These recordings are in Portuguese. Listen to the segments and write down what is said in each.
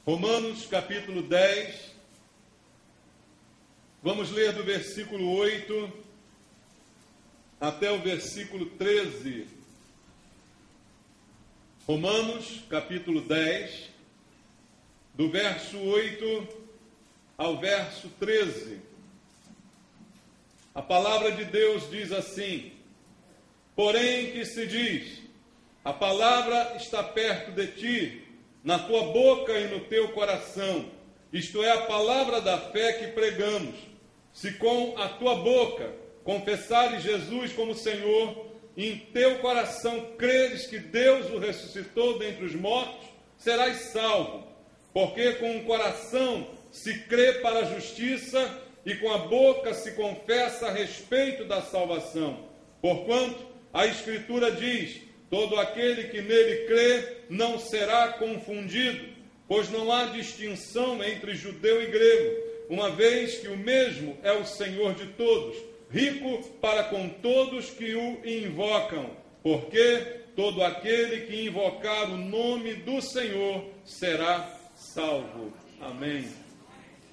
Romanos capítulo 10, vamos ler do versículo 8 até o versículo 13. Romanos capítulo 10, do verso 8 ao verso 13. A palavra de Deus diz assim: porém que se diz, a palavra está perto de ti, na tua boca e no teu coração, isto é, a palavra da fé que pregamos. Se com a tua boca confessares Jesus como Senhor, e em teu coração creres que Deus o ressuscitou dentre os mortos, serás salvo. Porque com o coração se crê para a justiça, e com a boca se confessa a respeito da salvação. Porquanto a Escritura diz: todo aquele que nele crê não será confundido, pois não há distinção entre judeu e grego, uma vez que o mesmo é o Senhor de todos, rico para com todos que o invocam, porque todo aquele que invocar o nome do Senhor será salvo. Amém.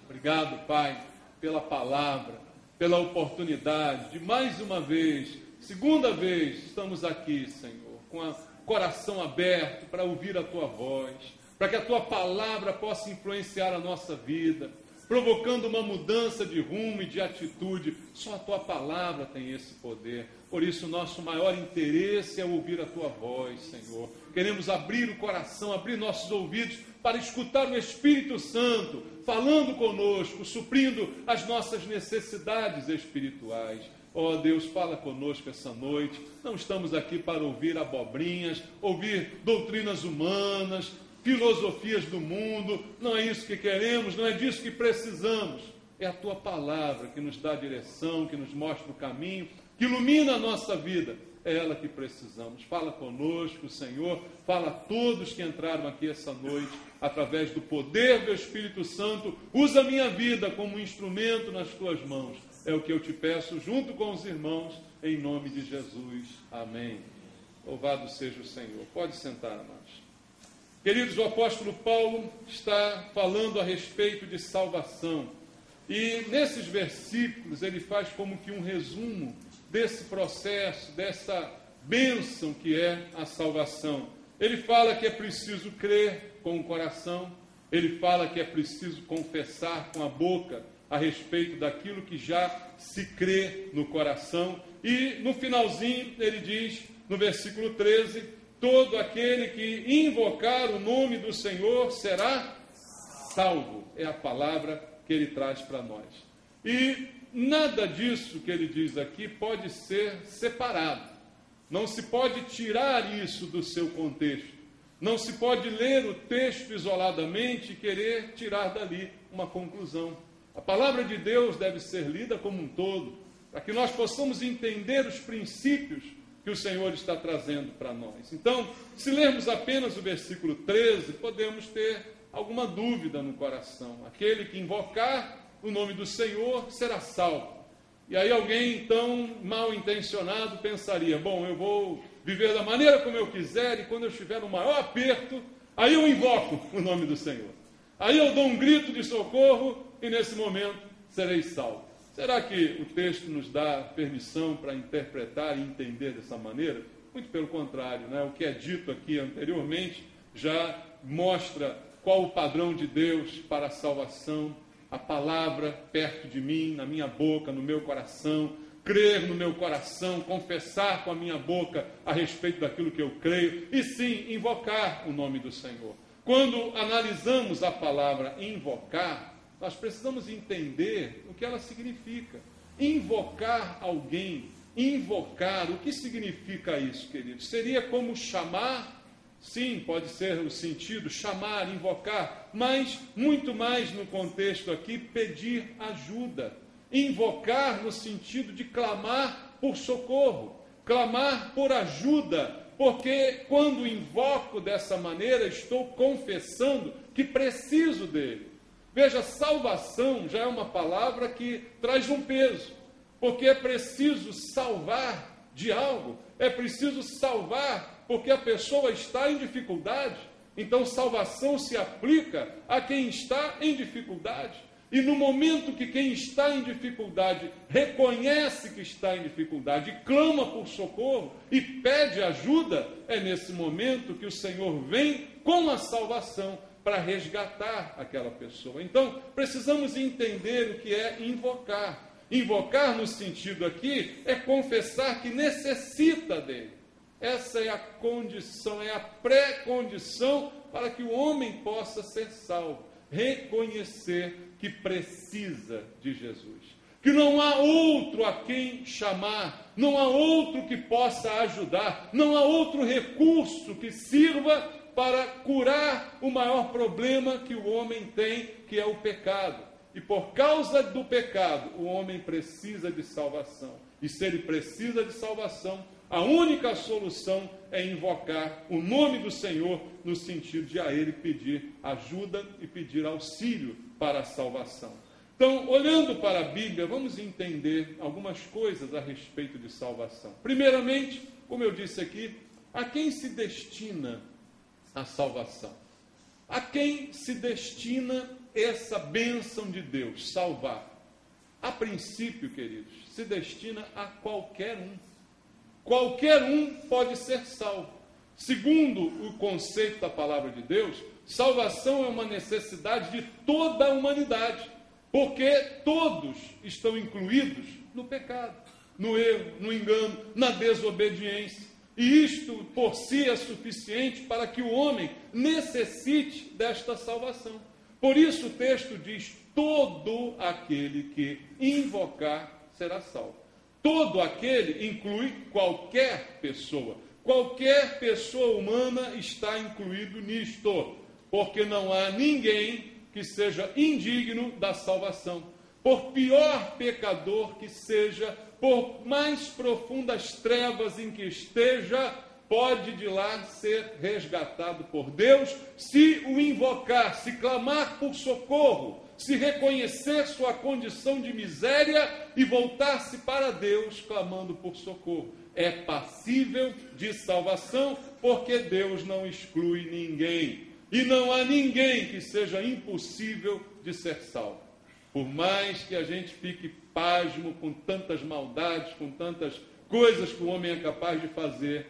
Obrigado, Pai, pela palavra, pela oportunidade de mais uma vez, segunda vez, estamos aqui, Senhor, com o coração aberto para ouvir a Tua voz, para que a Tua palavra possa influenciar a nossa vida, provocando uma mudança de rumo e de atitude. Só a Tua palavra tem esse poder. Por isso, nosso maior interesse é ouvir a Tua voz, Senhor. Queremos abrir o coração, abrir nossos ouvidos para escutar o Espírito Santo falando conosco, suprindo as nossas necessidades espirituais. Ó Deus, fala conosco essa noite. Não estamos aqui para ouvir abobrinhas, ouvir doutrinas humanas, filosofias do mundo. Não é isso que queremos, não é disso que precisamos. É a Tua palavra que nos dá direção, que nos mostra o caminho, que ilumina a nossa vida. É ela que precisamos. Fala conosco, Senhor. Fala a todos que entraram aqui essa noite, através do poder do Espírito Santo. Usa a minha vida como um instrumento nas Tuas mãos. É o que eu te peço, junto com os irmãos, em nome de Jesus. Amém. Louvado seja o Senhor. Pode sentar, amados. Queridos, o apóstolo Paulo está falando a respeito de salvação. E nesses versículos ele faz como que um resumo desse processo, dessa bênção que é a salvação. Ele fala que é preciso crer com o coração, ele fala que é preciso confessar com a boca a respeito daquilo que já se crê no coração. E no finalzinho ele diz, no versículo 13, todo aquele que invocar o nome do Senhor será salvo. É a palavra que ele traz para nós. E nada disso que ele diz aqui pode ser separado. Não se pode tirar isso do seu contexto. Não se pode ler o texto isoladamente e querer tirar dali uma conclusão. A palavra de Deus deve ser lida como um todo, para que nós possamos entender os princípios que o Senhor está trazendo para nós. Então, se lermos apenas o versículo 13, podemos ter alguma dúvida no coração. Aquele que invocar o nome do Senhor será salvo. E aí alguém, então, mal intencionado, pensaria: bom, eu vou viver da maneira como eu quiser, e quando eu estiver no maior aperto, aí eu invoco o nome do Senhor. Aí eu dou um grito de socorro, e nesse momento serei salvo. Será que o texto nos dá permissão para interpretar e entender dessa maneira? Muito pelo contrário, né? O que é dito aqui anteriormente já mostra qual o padrão de Deus para a salvação. A palavra perto de mim, na minha boca, no meu coração, crer no meu coração, confessar com a minha boca a respeito daquilo que eu creio, e sim, invocar o nome do Senhor. Quando analisamos a palavra invocar, nós precisamos entender o que ela significa. Invocar alguém, invocar, o que significa isso, queridos? Seria como chamar. Sim, pode ser o sentido, chamar, invocar, mas muito mais no contexto aqui, pedir ajuda. Invocar no sentido de clamar por socorro, clamar por ajuda, porque quando invoco dessa maneira, estou confessando que preciso dele. Veja, salvação já é uma palavra que traz um peso, porque é preciso salvar de algo, é preciso salvar porque a pessoa está em dificuldade, Então, salvação se aplica a quem está em dificuldade. E no momento que quem está em dificuldade reconhece que está em dificuldade, clama por socorro e pede ajuda, é nesse momento que o Senhor vem com a salvação para resgatar aquela pessoa. Então, precisamos entender o que é invocar. Invocar, no sentido aqui, é confessar que necessita dele. Essa é a condição, é a pré-condição para que o homem possa ser salvo. Reconhecer que precisa de Jesus. Que não há outro a quem chamar, não há outro que possa ajudar, não há outro recurso que sirva para curar o maior problema que o homem tem, que é o pecado. E por causa do pecado, o homem precisa de salvação. E se ele precisa de salvação, a única solução é invocar o nome do Senhor, no sentido de a Ele pedir ajuda e pedir auxílio para a salvação. Então, olhando para a Bíblia, vamos entender algumas coisas a respeito de salvação. Primeiramente, como eu disse aqui, a quem se destina a salvação? A quem se destina essa bênção de Deus, salvar? A princípio, queridos, se destina a qualquer um. Qualquer um pode ser salvo. Segundo o conceito da palavra de Deus, salvação é uma necessidade de toda a humanidade, porque todos estão incluídos no pecado, no erro, no engano, na desobediência. E isto por si é suficiente para que o homem necessite desta salvação. Por isso o texto diz: todo aquele que invocar será salvo. Todo aquele inclui qualquer pessoa. Qualquer pessoa humana está incluído nisto, porque não há ninguém que seja indigno da salvação. Por pior pecador que seja, por mais profundas trevas em que esteja, pode de lá ser resgatado por Deus, se o invocar, se clamar por socorro, se reconhecer sua condição de miséria e voltar-se para Deus clamando por socorro. É passível de salvação, porque Deus não exclui ninguém. E não há ninguém que seja impossível de ser salvo. Por mais que a gente fique pasmo com tantas maldades, com tantas coisas que o homem é capaz de fazer,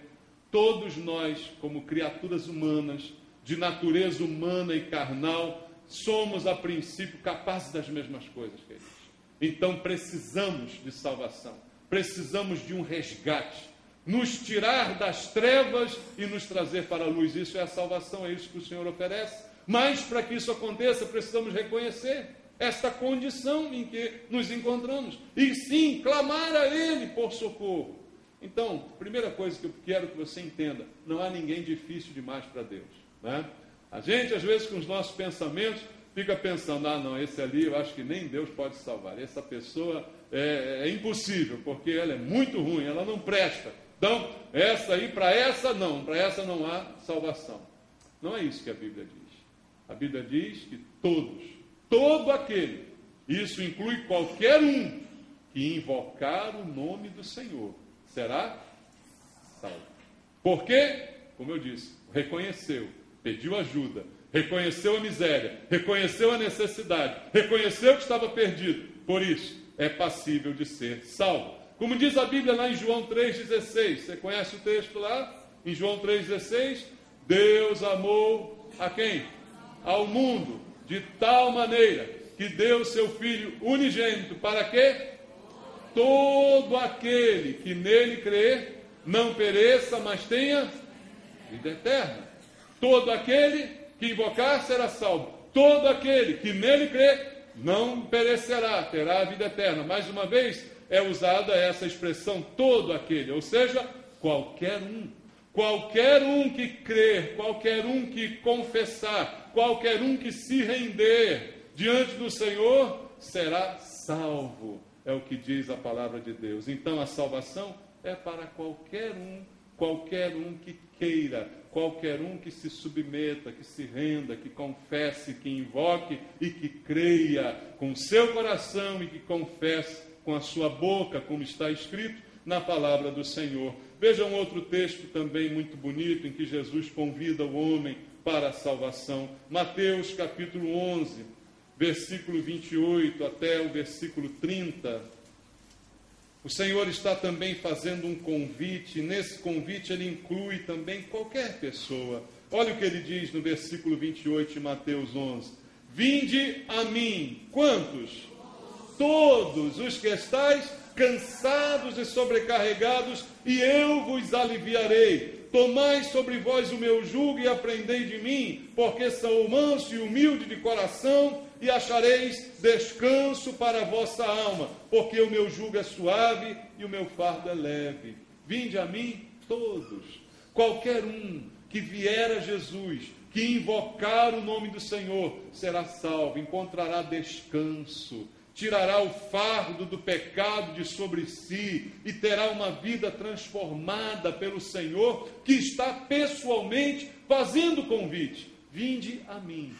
todos nós, como criaturas humanas, de natureza humana e carnal, somos, a princípio, capazes das mesmas coisas, queridos. Então, precisamos de salvação. Precisamos de um resgate. Nos tirar das trevas e nos trazer para a luz. Isso é a salvação, é isso que o Senhor oferece. Mas, para que isso aconteça, precisamos reconhecer esta condição em que nos encontramos. E sim, clamar a Ele por socorro. Então, primeira coisa que eu quero que você entenda: não há ninguém difícil demais para Deus, né? A gente, às vezes, com os nossos pensamentos, fica pensando: não, esse ali eu acho que nem Deus pode salvar. Essa pessoa é impossível, porque ela é muito ruim, ela não presta. Então, essa aí, para essa não há salvação. Não é isso que a Bíblia diz. A Bíblia diz que todo aquele, isso inclui qualquer um, que invocar o nome do Senhor, será salvo. Por quê? Como eu disse, reconheceu, pediu ajuda, reconheceu a miséria, reconheceu a necessidade, reconheceu que estava perdido. Por isso, é passível de ser salvo. Como diz a Bíblia lá em João 3,16, você conhece o texto lá? Em João 3,16, Deus amou a quem? Ao mundo, de tal maneira que deu seu Filho unigênito, para que todo aquele que nele crê não pereça, mas tenha vida eterna. Todo aquele que invocar será salvo. Todo aquele que nele crê não perecerá, terá a vida eterna. Mais uma vez é usada essa expressão, todo aquele, ou seja, qualquer um. Qualquer um que crer, qualquer um que confessar, qualquer um que se render diante do Senhor, será salvo. É o que diz a palavra de Deus. Então a salvação é para qualquer um que queira, qualquer um que se submeta, que se renda, que confesse, que invoque e que creia com o seu coração e que confesse com a sua boca, como está escrito na palavra do Senhor. Veja um outro texto também muito bonito, em que Jesus convida o homem para a salvação. Mateus capítulo 11, versículo 28 até o versículo 30. O Senhor está também fazendo um convite, e nesse convite ele inclui também qualquer pessoa. Olha o que ele diz no versículo 28 de Mateus 11. Vinde a mim, quantos? Todos os que estáis cansados e sobrecarregados, e eu vos aliviarei. Tomai sobre vós o meu jugo e aprendei de mim, porque sou manso e humilde de coração, e achareis descanso para a vossa alma, porque o meu jugo é suave e o meu fardo é leve. Vinde a mim todos, qualquer um que vier a Jesus, que invocar o nome do Senhor, será salvo, encontrará descanso, tirará o fardo do pecado de sobre si e terá uma vida transformada pelo Senhor, que está pessoalmente fazendo o convite. Vinde a mim,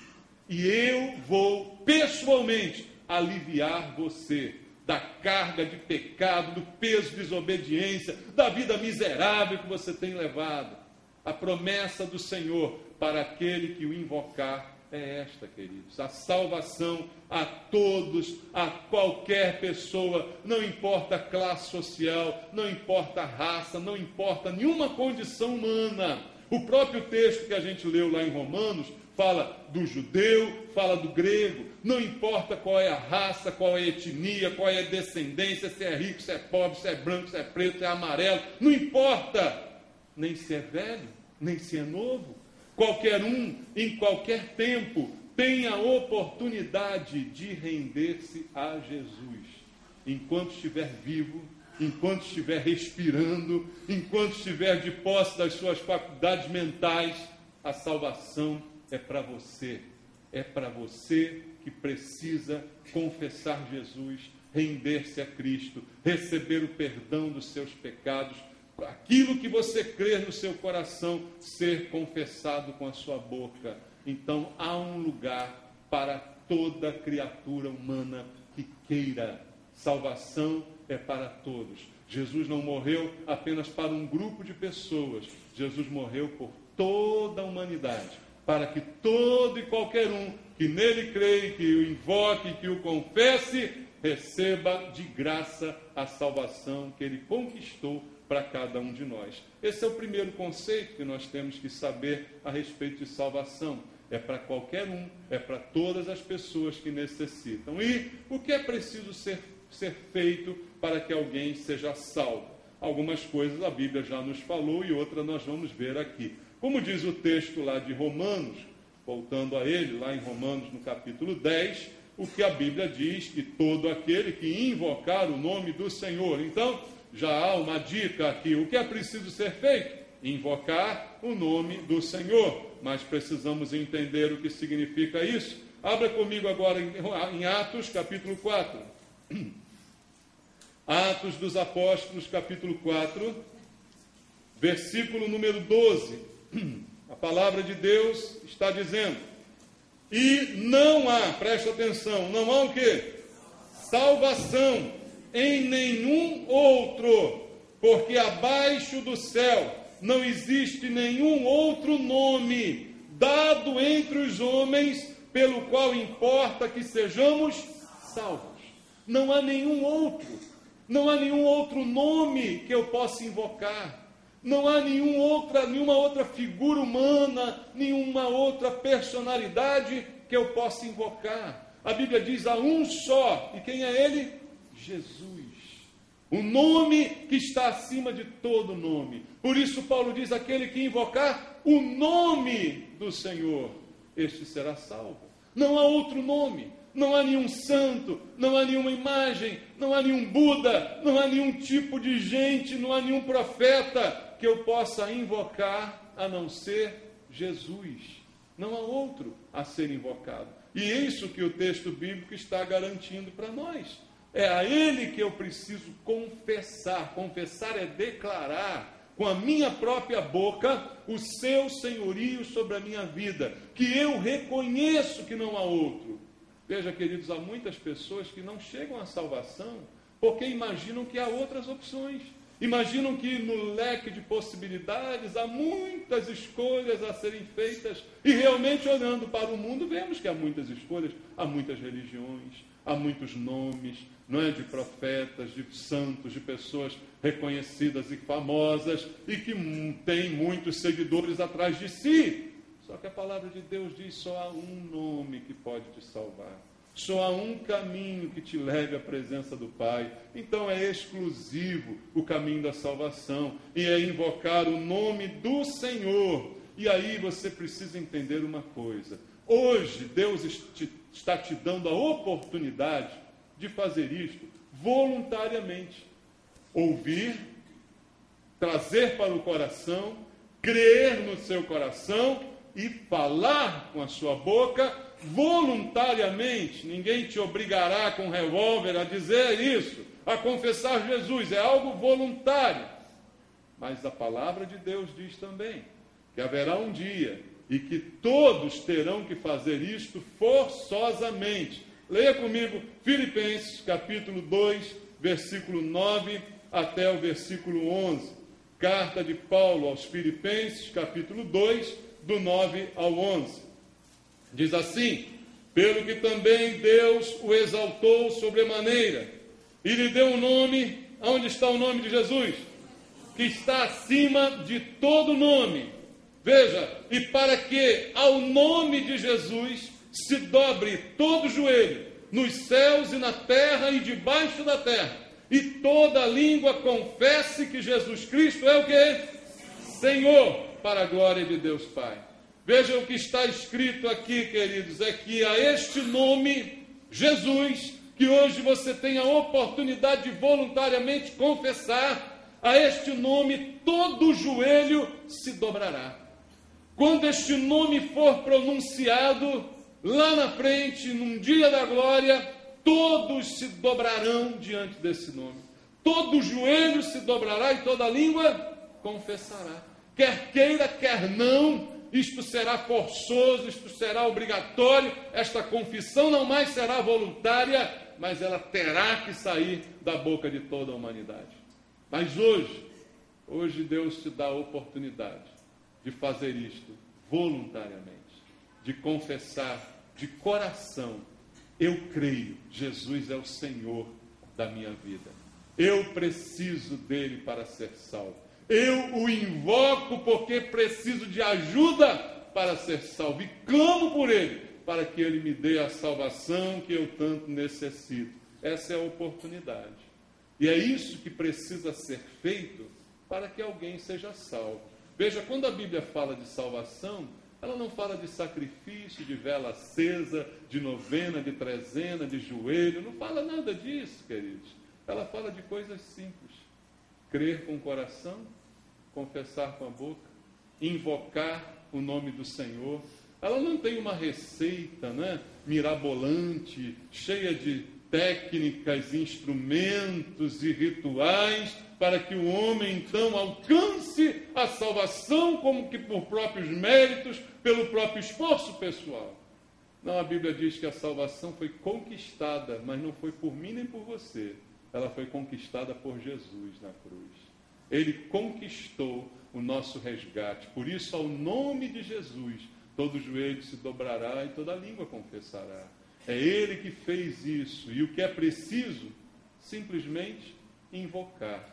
e eu vou pessoalmente aliviar você da carga de pecado, do peso de desobediência, da vida miserável que você tem levado. A promessa do Senhor para aquele que o invocar é esta, queridos: a salvação a todos, a qualquer pessoa, não importa a classe social, não importa a raça, não importa nenhuma condição humana. O próprio texto que a gente leu lá em Romanos fala do judeu, fala do grego, não importa qual é a raça, qual é a etnia, qual é a descendência, se é rico, se é pobre, se é branco, se é preto, se é amarelo, não importa, nem se é velho, nem se é novo. Qualquer um, em qualquer tempo, tem a oportunidade de render-se a Jesus. Enquanto estiver vivo, enquanto estiver respirando, enquanto estiver de posse das suas faculdades mentais, a salvação é para você. É para você que precisa confessar Jesus, render-se a Cristo, receber o perdão dos seus pecados, aquilo que você crer no seu coração ser confessado com a sua boca. Então há um lugar para toda criatura humana que queira. Salvação é para todos. Jesus não morreu apenas para um grupo de pessoas. Jesus morreu por toda a humanidade, para que todo e qualquer um que nele creia, que o invoque, que o confesse, receba de graça a salvação que ele conquistou para cada um de nós. Esse é o primeiro conceito que nós temos que saber a respeito de salvação. É para qualquer um, é para todas as pessoas que necessitam. E o que é preciso ser feito para que alguém seja salvo? Algumas coisas a Bíblia já nos falou e outras nós vamos ver aqui. Como diz o texto lá de Romanos, voltando a ele, lá em Romanos no capítulo 10, o que a Bíblia diz, que todo aquele que invocar o nome do Senhor. Então, já há uma dica aqui. O que é preciso ser feito? Invocar o nome do Senhor. Mas precisamos entender o que significa isso. Abra comigo agora em Atos, capítulo 4. Atos dos Apóstolos, capítulo 4, versículo número 12. A palavra de Deus está dizendo: e não há, presta atenção, não há o quê? Salvação em nenhum outro, porque abaixo do céu não existe nenhum outro nome dado entre os homens pelo qual importa que sejamos salvos. Não há nenhum outro, não há nenhum outro nome que eu possa invocar, não há nenhuma outra figura humana, nenhuma outra personalidade que eu possa invocar. A Bíblia diz: há um só, e quem é ele? Jesus. O nome que está acima de todo nome. Por isso Paulo diz: aquele que invocar o nome do Senhor, este será salvo. Não há outro nome, não há nenhum santo, não há nenhuma imagem, não há nenhum Buda, não há nenhum tipo de gente, não há nenhum profeta que eu possa invocar a não ser Jesus. Não há outro a ser invocado. E é isso que o texto bíblico está garantindo para nós. É a Ele que eu preciso confessar. Confessar é declarar com a minha própria boca o seu senhorio sobre a minha vida, que eu reconheço que não há outro. Veja, queridos, há muitas pessoas que não chegam à salvação porque imaginam que há outras opções. imaginam que no leque de possibilidades há muitas escolhas a serem feitas, e realmente, olhando para o mundo, vemos que há muitas escolhas, há muitas religiões, há muitos nomes, não é, de profetas, de santos, de pessoas reconhecidas e famosas, e que têm muitos seguidores atrás de si. Só que a palavra de Deus diz: só há um nome que pode te salvar. Só há um caminho que te leve à presença do Pai. Então é exclusivo o caminho da salvação, e é invocar o nome do Senhor. E aí você precisa entender uma coisa: hoje Deus está te dando a oportunidade de fazer isto voluntariamente. Ouvir, trazer para o coração, crer no seu coração e falar com a sua boca voluntariamente. Ninguém te obrigará com revólver a dizer isso, a confessar Jesus. É algo voluntário. Mas a palavra de Deus diz também que haverá um dia e que todos terão que fazer isto forçosamente. Leia comigo Filipenses capítulo 2, versículo 9 até o versículo 11. Carta de Paulo aos Filipenses, capítulo 2, do 9 ao 11. Diz assim: pelo que também Deus o exaltou sobremaneira, e lhe deu um nome. Onde está o nome de Jesus? Que está acima de todo nome. Veja, e para que ao nome de Jesus se dobre todo o joelho, nos céus e na terra e debaixo da terra, e toda língua confesse que Jesus Cristo é o quê? Senhor, para a glória de Deus Pai. Veja o que está escrito aqui, queridos, é que a este nome, Jesus, que hoje você tem a oportunidade de voluntariamente confessar, a este nome todo joelho se dobrará. Quando este nome for pronunciado, lá na frente, num dia da glória, todos se dobrarão diante desse nome. Todo joelho se dobrará e toda língua confessará. Quer queira, quer não, isto será forçoso, isto será obrigatório, esta confissão não mais será voluntária, mas ela terá que sair da boca de toda a humanidade. Mas hoje Deus te dá a oportunidade de fazer isto voluntariamente, de confessar de coração: eu creio, Jesus é o Senhor da minha vida, eu preciso dele para ser salvo. Eu o invoco porque preciso de ajuda para ser salvo, e clamo por ele, para que ele me dê a salvação que eu tanto necessito. Essa é a oportunidade. E é isso que precisa ser feito para que alguém seja salvo. Veja, quando a Bíblia fala de salvação, ela não fala de sacrifício, de vela acesa, de novena, de trezena, de joelho, não fala nada disso, queridos. Ela fala de coisas simples: crer com o coração, confessar com a boca, invocar o nome do Senhor. Ela não tem uma receita, né, mirabolante, cheia de técnicas, instrumentos e rituais, para que o homem então alcance a salvação como que por próprios méritos, pelo próprio esforço pessoal. Não, a Bíblia diz que a salvação foi conquistada, mas não foi por mim nem por você. Ela foi conquistada por Jesus na cruz. Ele conquistou o nosso resgate. Por isso, ao nome de Jesus, todo joelho se dobrará e toda língua confessará. É Ele que fez isso. E o que é preciso? Simplesmente invocar,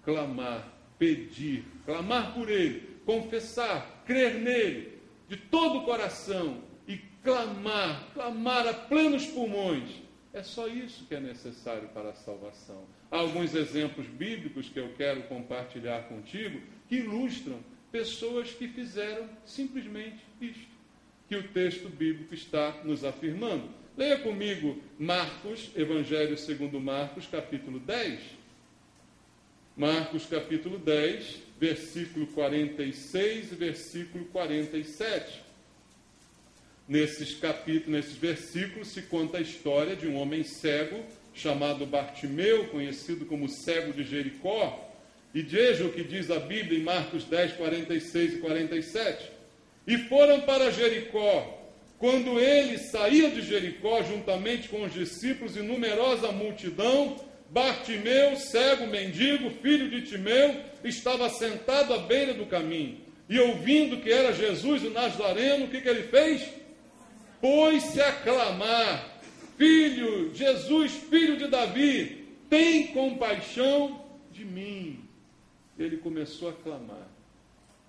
clamar, pedir, clamar por Ele, confessar, crer nele de todo o coração e clamar a plenos pulmões. É só isso que é necessário para a salvação. Há alguns exemplos bíblicos que eu quero compartilhar contigo que ilustram pessoas que fizeram simplesmente isto que o texto bíblico está nos afirmando. Leia comigo Marcos, Evangelho segundo Marcos, capítulo 10. Marcos, capítulo 10, versículo 46 e versículo 47. Nesses versículos se conta a história de um homem cego chamado Bartimeu, conhecido como cego de Jericó. E veja o que diz a Bíblia em Marcos 10, 46 e 47. E foram para Jericó. Quando ele saía de Jericó, juntamente com os discípulos e numerosa multidão, Bartimeu, cego, mendigo, filho de Timeu, estava sentado à beira do caminho. E ouvindo que era Jesus o Nazareno, o que ele fez? Pôs-se a clamar: Filho, Jesus, filho de Davi, tem compaixão de mim. Ele começou a clamar.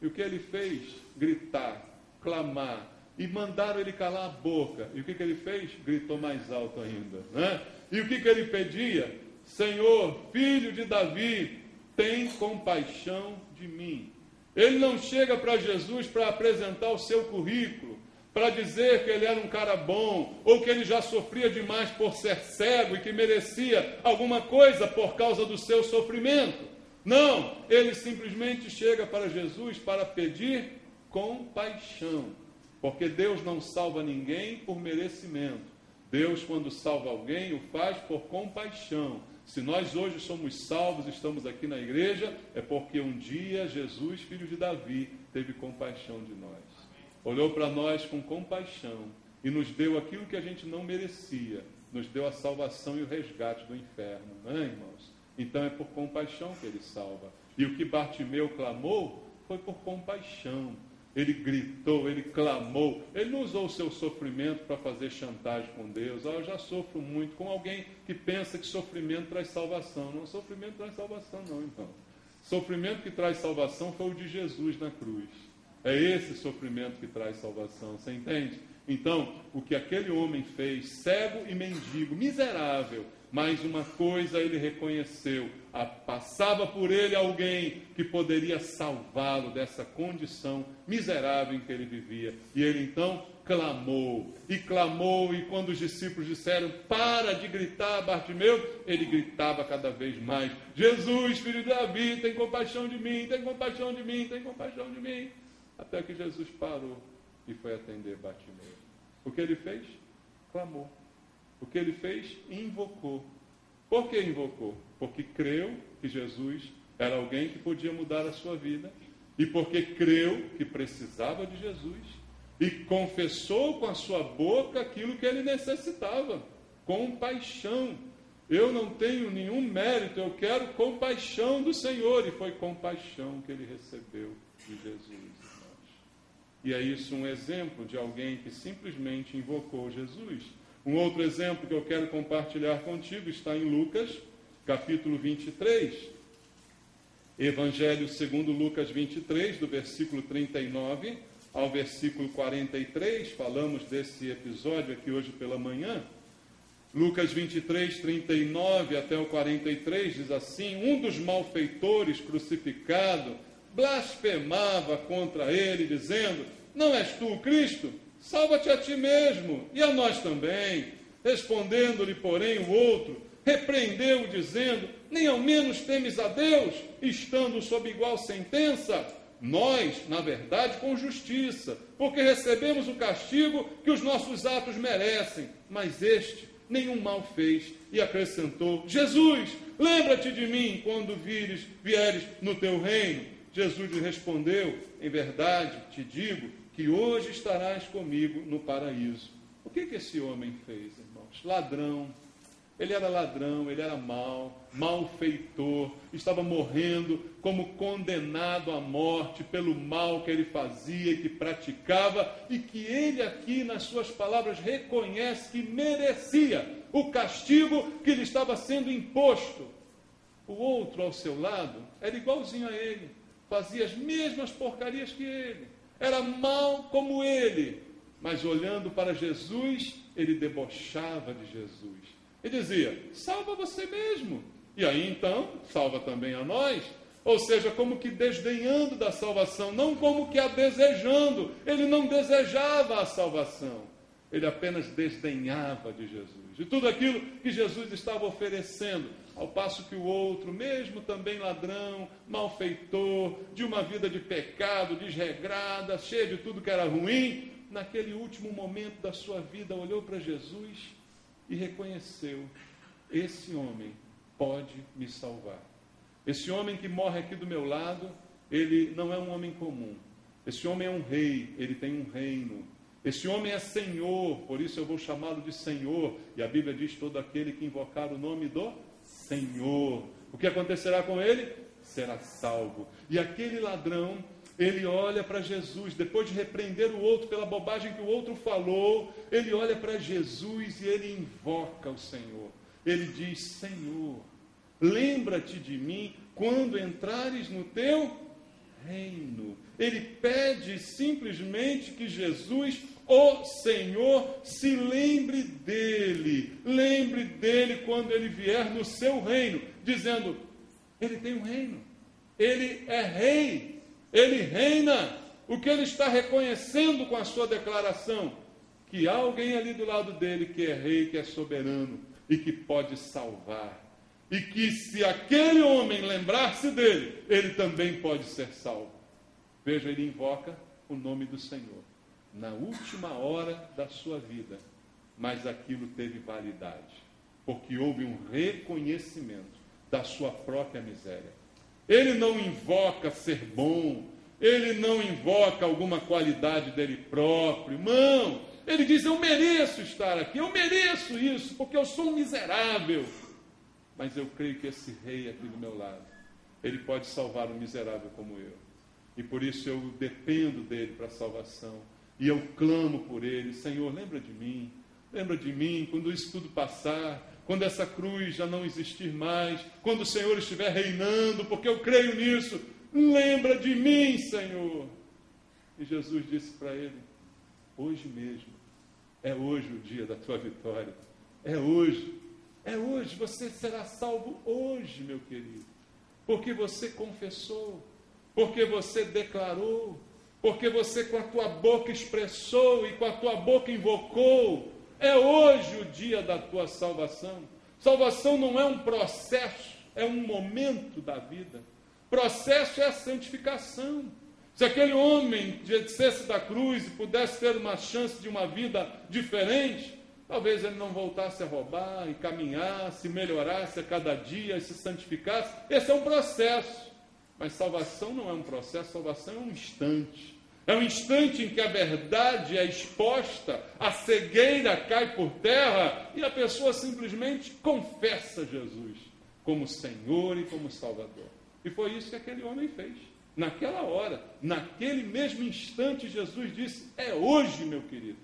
E o que ele fez? Gritar, clamar. E mandaram ele calar a boca. E o que ele fez? Gritou mais alto ainda, né? E o que ele pedia? Senhor, filho de Davi, tem compaixão de mim. Ele não chega para Jesus para apresentar o seu currículo, para dizer que ele era um cara bom, ou que ele já sofria demais por ser cego e que merecia alguma coisa por causa do seu sofrimento. Não, ele simplesmente chega para Jesus para pedir compaixão, porque Deus não salva ninguém por merecimento. Deus, quando salva alguém, o faz por compaixão. Se nós hoje somos salvos, estamos aqui na igreja, é porque um dia Jesus, filho de Davi, teve compaixão de nós. Olhou para nós com compaixão e nos deu aquilo que a gente não merecia. Nos deu a salvação e o resgate do inferno, não é, irmãos? Então é por compaixão que ele salva. E o que Bartimeu clamou foi por compaixão. Ele gritou, ele clamou, ele não usou o seu sofrimento para fazer chantagem com Deus. Eu já sofro muito com alguém que pensa que sofrimento traz salvação. Não, sofrimento traz salvação não, irmão. Sofrimento que traz salvação foi o de Jesus na cruz. É esse sofrimento que traz salvação, você entende? Então, o que aquele homem fez, cego e mendigo, miserável, mas uma coisa ele reconheceu: passava por ele alguém que poderia salvá-lo dessa condição miserável em que ele vivia. E ele então clamou, e quando os discípulos disseram: para de gritar, Bartimeu, ele gritava cada vez mais: Jesus, filho de Davi, tem compaixão de mim, tem compaixão de mim, tem compaixão de mim. Até que Jesus parou e foi atender Bartimeu. O que ele fez? Clamou. O que ele fez? Invocou. Por que invocou? Porque creu que Jesus era alguém que podia mudar a sua vida, e porque creu que precisava de Jesus, e confessou com a sua boca aquilo que ele necessitava: compaixão. Eu não tenho nenhum mérito, eu quero compaixão do Senhor. E foi compaixão que ele recebeu de Jesus, irmãos. E é isso um exemplo de alguém que simplesmente invocou Jesus. Um outro exemplo que eu quero compartilhar contigo está em Lucas, capítulo 23. Evangelho segundo Lucas 23, do versículo 39 ao versículo 43. Falamos desse episódio aqui hoje pela manhã. Lucas 23, 39 até o 43 diz assim: um dos malfeitores crucificado blasfemava contra ele, dizendo: não és tu o Cristo? Salva-te a ti mesmo, e a nós também. Respondendo-lhe, porém, o outro, repreendeu-o, dizendo: nem ao menos temes a Deus, estando sob igual sentença? Nós, na verdade, com justiça, porque recebemos o castigo que os nossos atos merecem, mas este nenhum mal fez. E acrescentou: Jesus, lembra-te de mim quando vieres no teu reino. Jesus lhe respondeu: em verdade te digo que hoje estarás comigo no paraíso. O que esse homem fez, irmãos? Ladrão. Ele era ladrão, ele era malfeitor, estava morrendo como condenado à morte pelo mal que ele fazia e que praticava, e que ele aqui, nas suas palavras, reconhece que merecia o castigo que lhe estava sendo imposto. O outro ao seu lado era igualzinho a ele, fazia as mesmas porcarias que ele, era mau como ele, mas olhando para Jesus, ele debochava de Jesus. E dizia: salva você mesmo, e aí então salva também a nós. Ou seja, como que desdenhando da salvação, não como que a desejando. Ele não desejava a salvação, ele apenas desdenhava de Jesus, de tudo aquilo que Jesus estava oferecendo. Ao passo que o outro, mesmo também ladrão, malfeitor, de uma vida de pecado, desregrada, cheia de tudo que era ruim, naquele último momento da sua vida, olhou para Jesus e reconheceu: esse homem pode me salvar. Esse homem que morre aqui do meu lado, ele não é um homem comum. Esse homem é um rei, ele tem um reino. Esse homem é Senhor, por isso eu vou chamá-lo de Senhor. E a Bíblia diz: todo aquele que invocar o nome do Senhor. O que acontecerá com ele? Será salvo. E aquele ladrão, ele olha para Jesus, depois de repreender o outro pela bobagem que o outro falou, ele olha para Jesus e ele invoca o Senhor. Ele diz: Senhor, lembra-te de mim quando entrares no teu reino. Ele pede simplesmente que Jesus, o Senhor, se lembre dele quando ele vier no seu reino, dizendo: ele tem um reino, ele é rei, ele reina. O que ele está reconhecendo com a sua declaração? Que há alguém ali do lado dele que é rei, que é soberano e que pode salvar. E que se aquele homem lembrar-se dele, ele também pode ser salvo. Veja, ele invoca o nome do Senhor na última hora da sua vida, mas aquilo teve validade, porque houve um reconhecimento da sua própria miséria. Ele não invoca ser bom, ele não invoca alguma qualidade dele próprio, não. Ele diz: eu mereço estar aqui, eu mereço isso, porque eu sou um miserável. Mas eu creio que esse rei aqui do meu lado, ele pode salvar um miserável como eu. E por isso eu dependo dele para a salvação. E eu clamo por ele: Senhor, lembra de mim quando isso tudo passar, quando essa cruz já não existir mais, quando o Senhor estiver reinando, porque eu creio nisso. Lembra de mim, Senhor. E Jesus disse para ele: hoje mesmo, é hoje o dia da tua vitória. É hoje, você será salvo hoje, meu querido. Porque você confessou, porque você declarou, porque você com a tua boca expressou e com a tua boca invocou. É hoje o dia da tua salvação. Salvação não é um processo, é um momento da vida. Processo é a santificação. Se aquele homem descesse da cruz e pudesse ter uma chance de uma vida diferente, talvez ele não voltasse a roubar, e caminhasse, melhorasse a cada dia, e se santificasse. Esse é um processo. Mas salvação não é um processo, salvação é um instante. É um instante em que a verdade é exposta, a cegueira cai por terra e a pessoa simplesmente confessa Jesus como Senhor e como Salvador. E foi isso que aquele homem fez. Naquela hora, naquele mesmo instante, Jesus disse: é hoje, meu querido,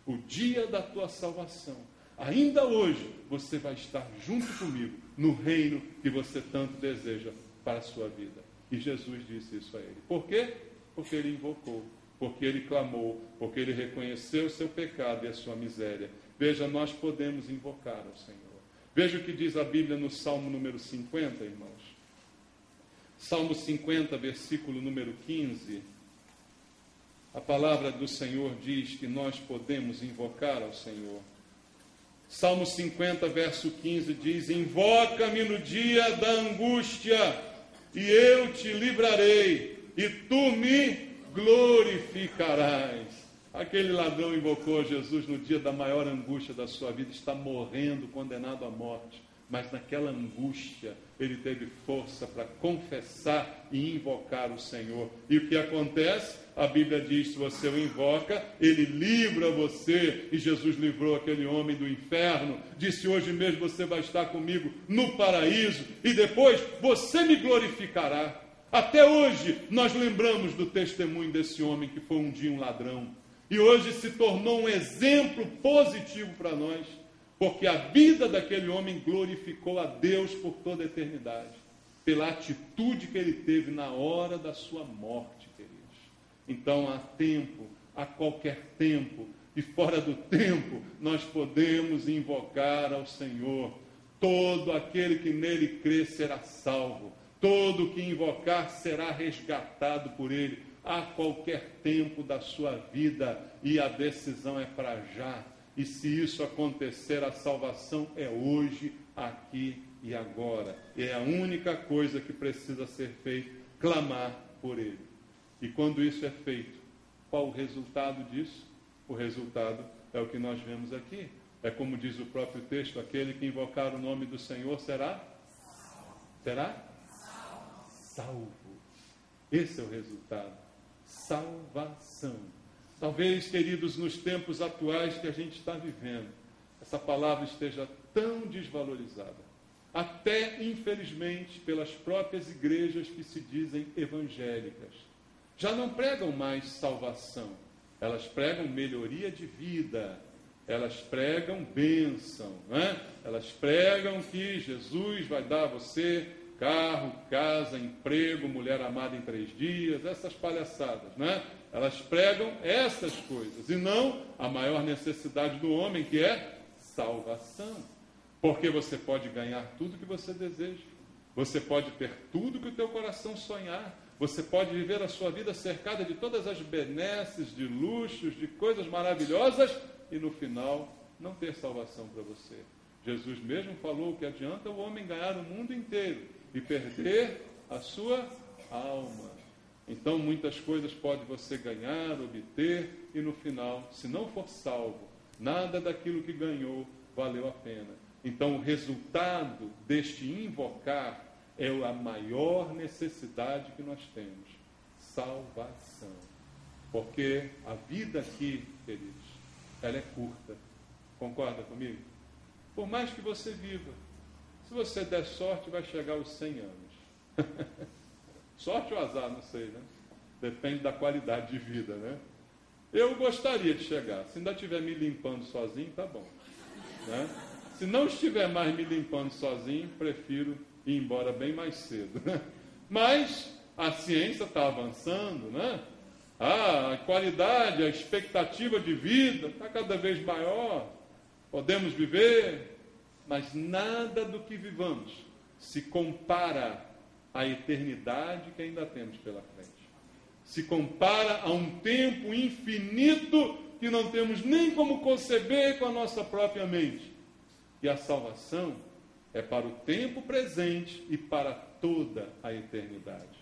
o dia da tua salvação. Ainda hoje você vai estar junto comigo no reino que você tanto deseja para a sua vida. E Jesus disse isso a ele. Por quê? Porque ele invocou, porque ele clamou, porque ele reconheceu o seu pecado e a sua miséria. Veja, nós podemos invocar ao Senhor. Veja o que diz a Bíblia no Salmo número 50, irmãos. Salmo 50, versículo número 15. A palavra do Senhor diz que nós podemos invocar ao Senhor. Salmo 50, verso 15 diz: invoca-me no dia da angústia, e eu te livrarei, e tu me glorificarás. Aquele ladrão invocou Jesus no dia da maior angústia da sua vida, está morrendo, condenado à morte. Mas naquela angústia, ele teve força para confessar e invocar o Senhor. E o que acontece? A Bíblia diz: se você o invoca, ele livra você. E Jesus livrou aquele homem do inferno. Disse: hoje mesmo você vai estar comigo no paraíso. E depois você me glorificará. Até hoje nós lembramos do testemunho desse homem que foi um dia um ladrão. E hoje se tornou um exemplo positivo para nós. Porque a vida daquele homem glorificou a Deus por toda a eternidade, pela atitude que ele teve na hora da sua morte, queridos. Então, há tempo, a qualquer tempo, e fora do tempo, nós podemos invocar ao Senhor. Todo aquele que nele crê será salvo. Todo que invocar será resgatado por ele, a qualquer tempo da sua vida, e a decisão é para já. E se isso acontecer, a salvação é hoje, aqui e agora. É a única coisa que precisa ser feita, clamar por Ele. E quando isso é feito, qual o resultado disso? O resultado é o que nós vemos aqui. É como diz o próprio texto: aquele que invocar o nome do Senhor será? Será? Salvo. Esse é o resultado. Salvação. Talvez, queridos, nos tempos atuais que a gente está vivendo, essa palavra esteja tão desvalorizada. até, infelizmente, pelas próprias igrejas que se dizem evangélicas. Já não pregam mais salvação, elas pregam melhoria de vida, elas pregam bênção, né? Elas pregam que Jesus vai dar a você carro, casa, emprego, mulher amada em 3 dias, essas palhaçadas, né? Elas pregam essas coisas, e não a maior necessidade do homem, que é salvação. Porque você pode ganhar tudo que você deseja, você pode ter tudo que o teu coração sonhar, você pode viver a sua vida cercada de todas as benesses, de luxos, de coisas maravilhosas, e no final não ter salvação para você. Jesus mesmo falou que adianta o homem ganhar o mundo inteiro e perder a sua alma. Então muitas coisas pode você ganhar, obter, e no final, se não for salvo, nada daquilo que ganhou valeu a pena. Então o resultado deste invocar é a maior necessidade que nós temos: salvação. Porque a vida aqui, queridos, ela é curta. Concorda comigo? Por mais que você viva, se você der sorte, vai chegar aos 100 anos. Sorte ou azar, não sei, né? Depende da qualidade de vida, né? Eu gostaria de chegar. Se ainda estiver me limpando sozinho, tá bom, né? Se não estiver mais me limpando sozinho, prefiro ir embora bem mais cedo, né? Mas a ciência está avançando, né? A qualidade, a expectativa de vida está cada vez maior. Podemos viver, mas nada do que vivamos se compara à eternidade que ainda temos pela frente. Se compara a um tempo infinito que não temos nem como conceber com a nossa própria mente. E a salvação é para o tempo presente e para toda a eternidade.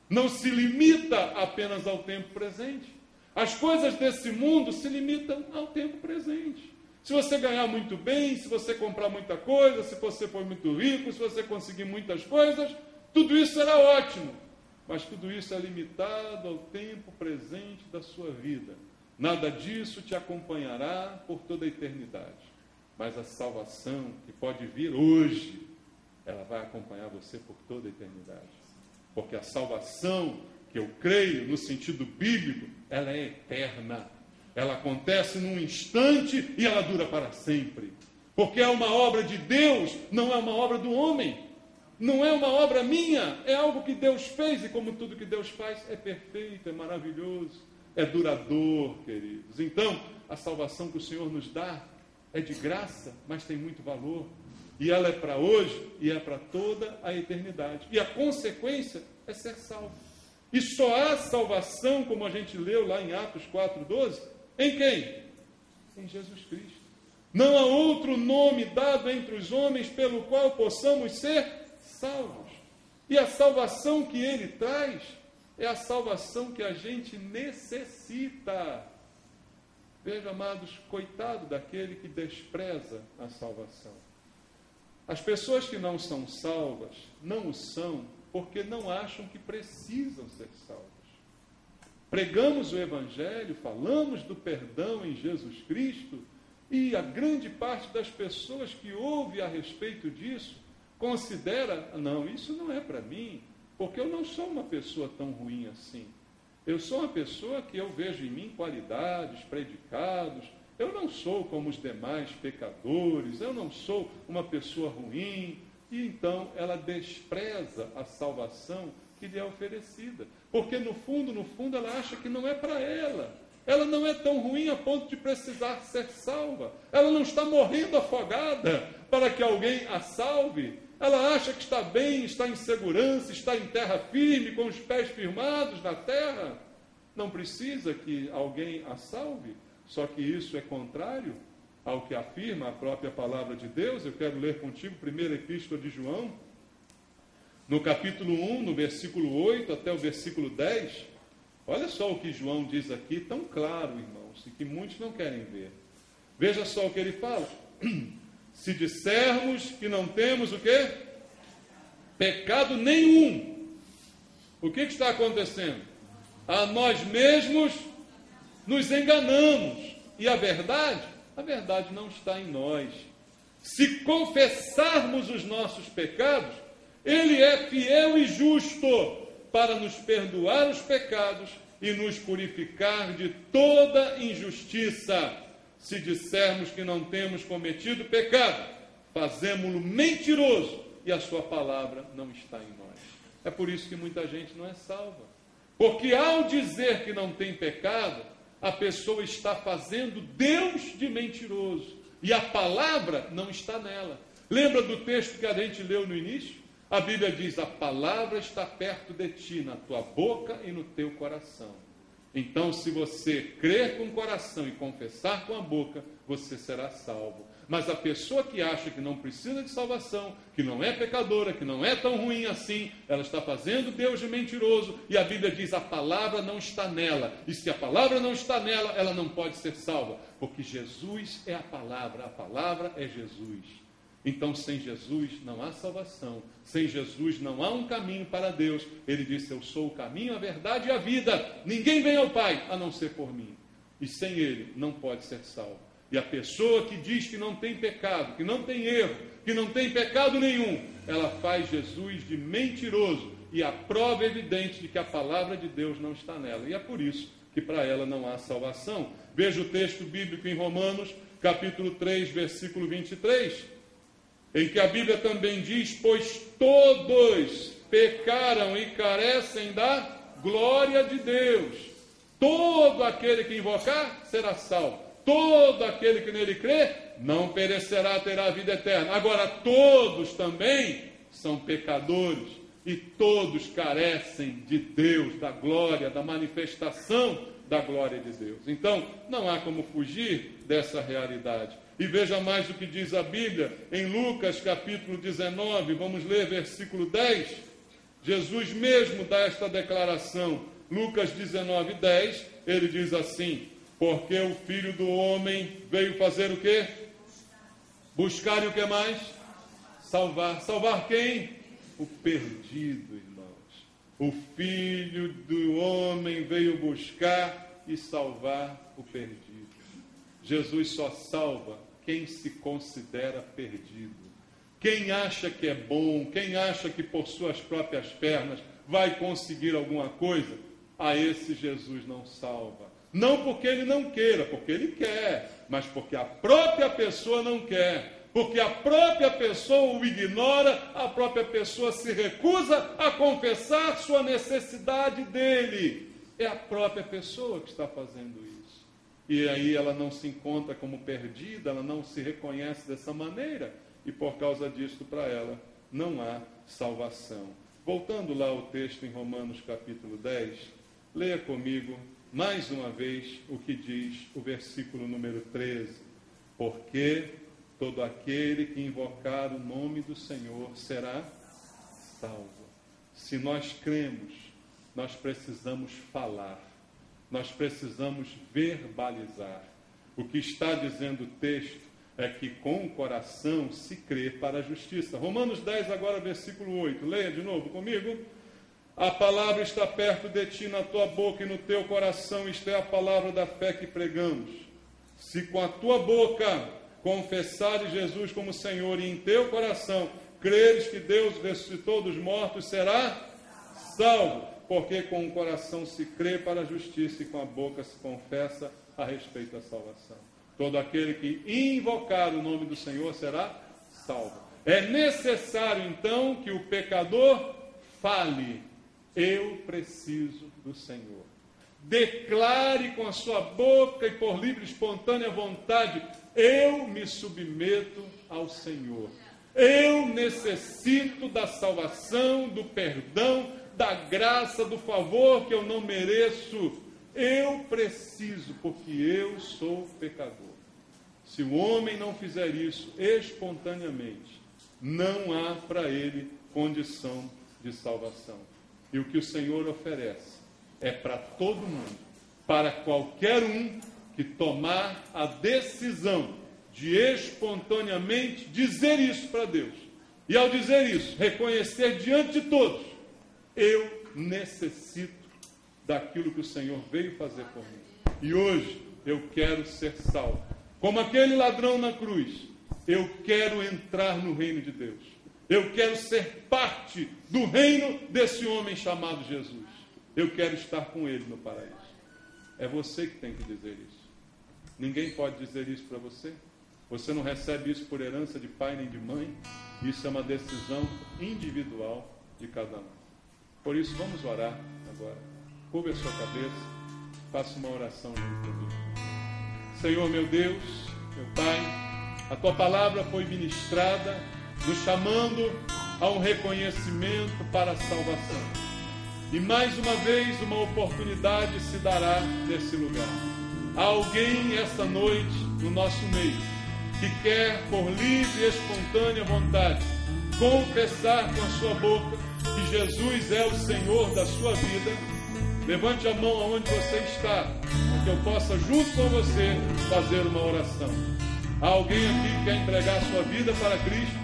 Não se limita apenas ao tempo presente. As coisas desse mundo se limitam ao tempo presente. Se você ganhar muito bem, se você comprar muita coisa, se você for muito rico, se você conseguir muitas coisas, tudo isso será ótimo. Mas tudo isso é limitado ao tempo presente da sua vida. Nada disso te acompanhará por toda a eternidade. Mas a salvação que pode vir hoje, ela vai acompanhar você por toda a eternidade. Porque a salvação, que eu creio no sentido bíblico, ela é eterna. Ela acontece num instante e ela dura para sempre. Porque é uma obra de Deus, não é uma obra do homem. Não é uma obra minha, é algo que Deus fez. E como tudo que Deus faz é perfeito, é maravilhoso, é duradouro, queridos. Então, a salvação que o Senhor nos dá é de graça, mas tem muito valor. E ela é para hoje e é para toda a eternidade. E a consequência é ser salvo. E só há salvação, como a gente leu lá em Atos 4:12, em quem? Em Jesus Cristo. Não há outro nome dado entre os homens pelo qual possamos ser salvos. E a salvação que ele traz é a salvação que a gente necessita. Veja, amados, coitado daquele que despreza a salvação. As pessoas que não são salvas, não o são, porque não acham que precisam ser salvas. Pregamos o Evangelho, falamos do perdão em Jesus Cristo, e a grande parte das pessoas que ouve a respeito disso, considera, não, isso não é para mim, porque eu não sou uma pessoa tão ruim assim. Eu sou uma pessoa que eu vejo em mim qualidades, predicados. Eu não sou como os demais pecadores, eu não sou uma pessoa ruim. E então ela despreza a salvação que lhe é oferecida. Porque no fundo ela acha que não é para ela. Ela não é tão ruim a ponto de precisar ser salva. Ela não está morrendo afogada para que alguém a salve. Ela acha que está bem, está em segurança, está em terra firme, com os pés firmados na terra. Não precisa que alguém a salve. Só que isso é contrário ao que afirma a própria palavra de Deus. Eu quero ler contigo a primeira epístola de João, no capítulo 1, no versículo 8 até o versículo 10. Olha só o que João diz aqui, tão claro, irmãos, e que muitos não querem ver. Veja só o que ele fala. Se dissermos que não temos o quê? Pecado nenhum. O que está acontecendo? A nós mesmos nos enganamos. E a verdade não está em nós. Se confessarmos os nossos pecados, Ele é fiel e justo para nos perdoar os pecados e nos purificar de toda injustiça. Se dissermos que não temos cometido pecado, fazemo-lo mentiroso e a sua palavra não está em nós. É por isso que muita gente não é salva. Porque ao dizer que não tem pecado, a pessoa está fazendo Deus de mentiroso. E a palavra não está nela. Lembra do texto que a gente leu no início? A Bíblia diz, a palavra está perto de ti, na tua boca e no teu coração. Então, se você crer com o coração e confessar com a boca, você será salvo. Mas a pessoa que acha que não precisa de salvação, que não é pecadora, que não é tão ruim assim, ela está fazendo Deus de mentiroso, e a Bíblia diz, a palavra não está nela. E se a palavra não está nela, ela não pode ser salva, porque Jesus é a palavra é Jesus. Então, sem Jesus não há salvação, sem Jesus não há um caminho para Deus. Ele disse, eu sou o caminho, a verdade e a vida. Ninguém vem ao Pai a não ser por mim. E sem Ele não pode ser salvo. E a pessoa que diz que não tem pecado, que não tem erro, que não tem pecado nenhum, ela faz Jesus de mentiroso. E a prova é evidente de que a palavra de Deus não está nela. E é por isso que para ela não há salvação. Veja o texto bíblico em Romanos, capítulo 3, versículo 23. Em que a Bíblia também diz, pois todos pecaram e carecem da glória de Deus. Todo aquele que invocar será salvo. Todo aquele que nele crê não perecerá, terá a vida eterna. Agora, todos também são pecadores e todos carecem de Deus, da glória, da manifestação da glória de Deus. Então, não há como fugir dessa realidade. E veja mais o que diz a Bíblia em Lucas capítulo 19, vamos ler versículo 10. Jesus mesmo dá esta declaração. Lucas 19, 10, ele diz assim, porque o Filho do Homem veio fazer o quê? Buscar e o que mais? Salvar. Salvar quem? O perdido, irmãos. O Filho do Homem veio buscar e salvar o perdido. Jesus só salva quem se considera perdido. Quem acha que é bom, quem acha que por suas próprias pernas vai conseguir alguma coisa, a esse Jesus não salva. Não porque ele não queira, porque ele quer, mas porque a própria pessoa não quer. Porque a própria pessoa o ignora, a própria pessoa se recusa a confessar sua necessidade dele. É a própria pessoa que está fazendo isso. E aí ela não se encontra como perdida, ela não se reconhece dessa maneira, e por causa disso para ela não há salvação. Voltando lá ao texto em Romanos capítulo 10, leia comigo mais uma vez o que diz o versículo número 13. Porque todo aquele que invocar o nome do Senhor será salvo. Se nós cremos, nós precisamos falar. Nós precisamos verbalizar. O que está dizendo o texto é que com o coração se crê para a justiça. Romanos 10, agora versículo 8. Leia de novo comigo. A palavra está perto de ti, na tua boca e no teu coração. Isto é a palavra da fé que pregamos. Se com a tua boca confessares Jesus como Senhor e em teu coração creres que Deus ressuscitou dos mortos, será salvo. Porque com o coração se crê para a justiça e com a boca se confessa a respeito da salvação. Todo aquele que invocar o nome do Senhor será salvo. É necessário, então, que o pecador fale, eu preciso do Senhor. Declare com a sua boca e por livre e espontânea vontade, eu me submeto ao Senhor. Eu necessito da salvação, do perdão, da graça, do favor que eu não mereço. Eu preciso, porque eu sou pecador. Se o homem não fizer isso espontaneamente, não há para ele condição de salvação. E o que o Senhor oferece é para todo mundo, para qualquer um que tomar a decisão de espontaneamente dizer isso para Deus. E ao dizer isso, reconhecer diante de todos, eu necessito daquilo que o Senhor veio fazer por mim. E hoje eu quero ser salvo. Como aquele ladrão na cruz, Eu quero entrar no reino de Deus. Eu quero ser parte do reino desse homem chamado Jesus. Eu quero estar com ele no paraíso. É você que tem que dizer isso. Ninguém pode dizer isso para você. Você não recebe isso por herança de pai nem de mãe. Isso é uma decisão individual de cada um. Por isso, vamos orar agora. Curva a sua cabeça. Faça uma oração junto comigo. Senhor, meu Deus, meu Pai, a Tua palavra foi ministrada, nos chamando a um reconhecimento para a salvação. E mais uma vez, uma oportunidade se dará nesse lugar. Há alguém esta noite no nosso meio que quer, por livre e espontânea vontade, confessar com a sua boca que Jesus é o Senhor da sua vida. Levante a mão aonde você está, para que eu possa, junto com você, fazer uma oração. Há alguém aqui que quer entregar a sua vida para Cristo?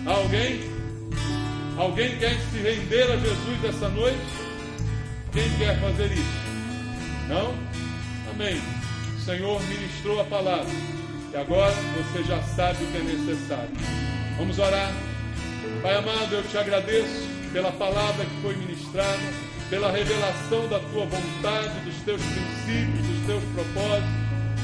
Há alguém? Alguém quer se render a Jesus essa noite? Quem quer fazer isso? Não? Amém. O Senhor ministrou a palavra. E agora você já sabe o que é necessário. Vamos orar. Pai amado, eu te agradeço pela palavra que foi ministrada, pela revelação da tua vontade, dos teus princípios, dos teus propósitos.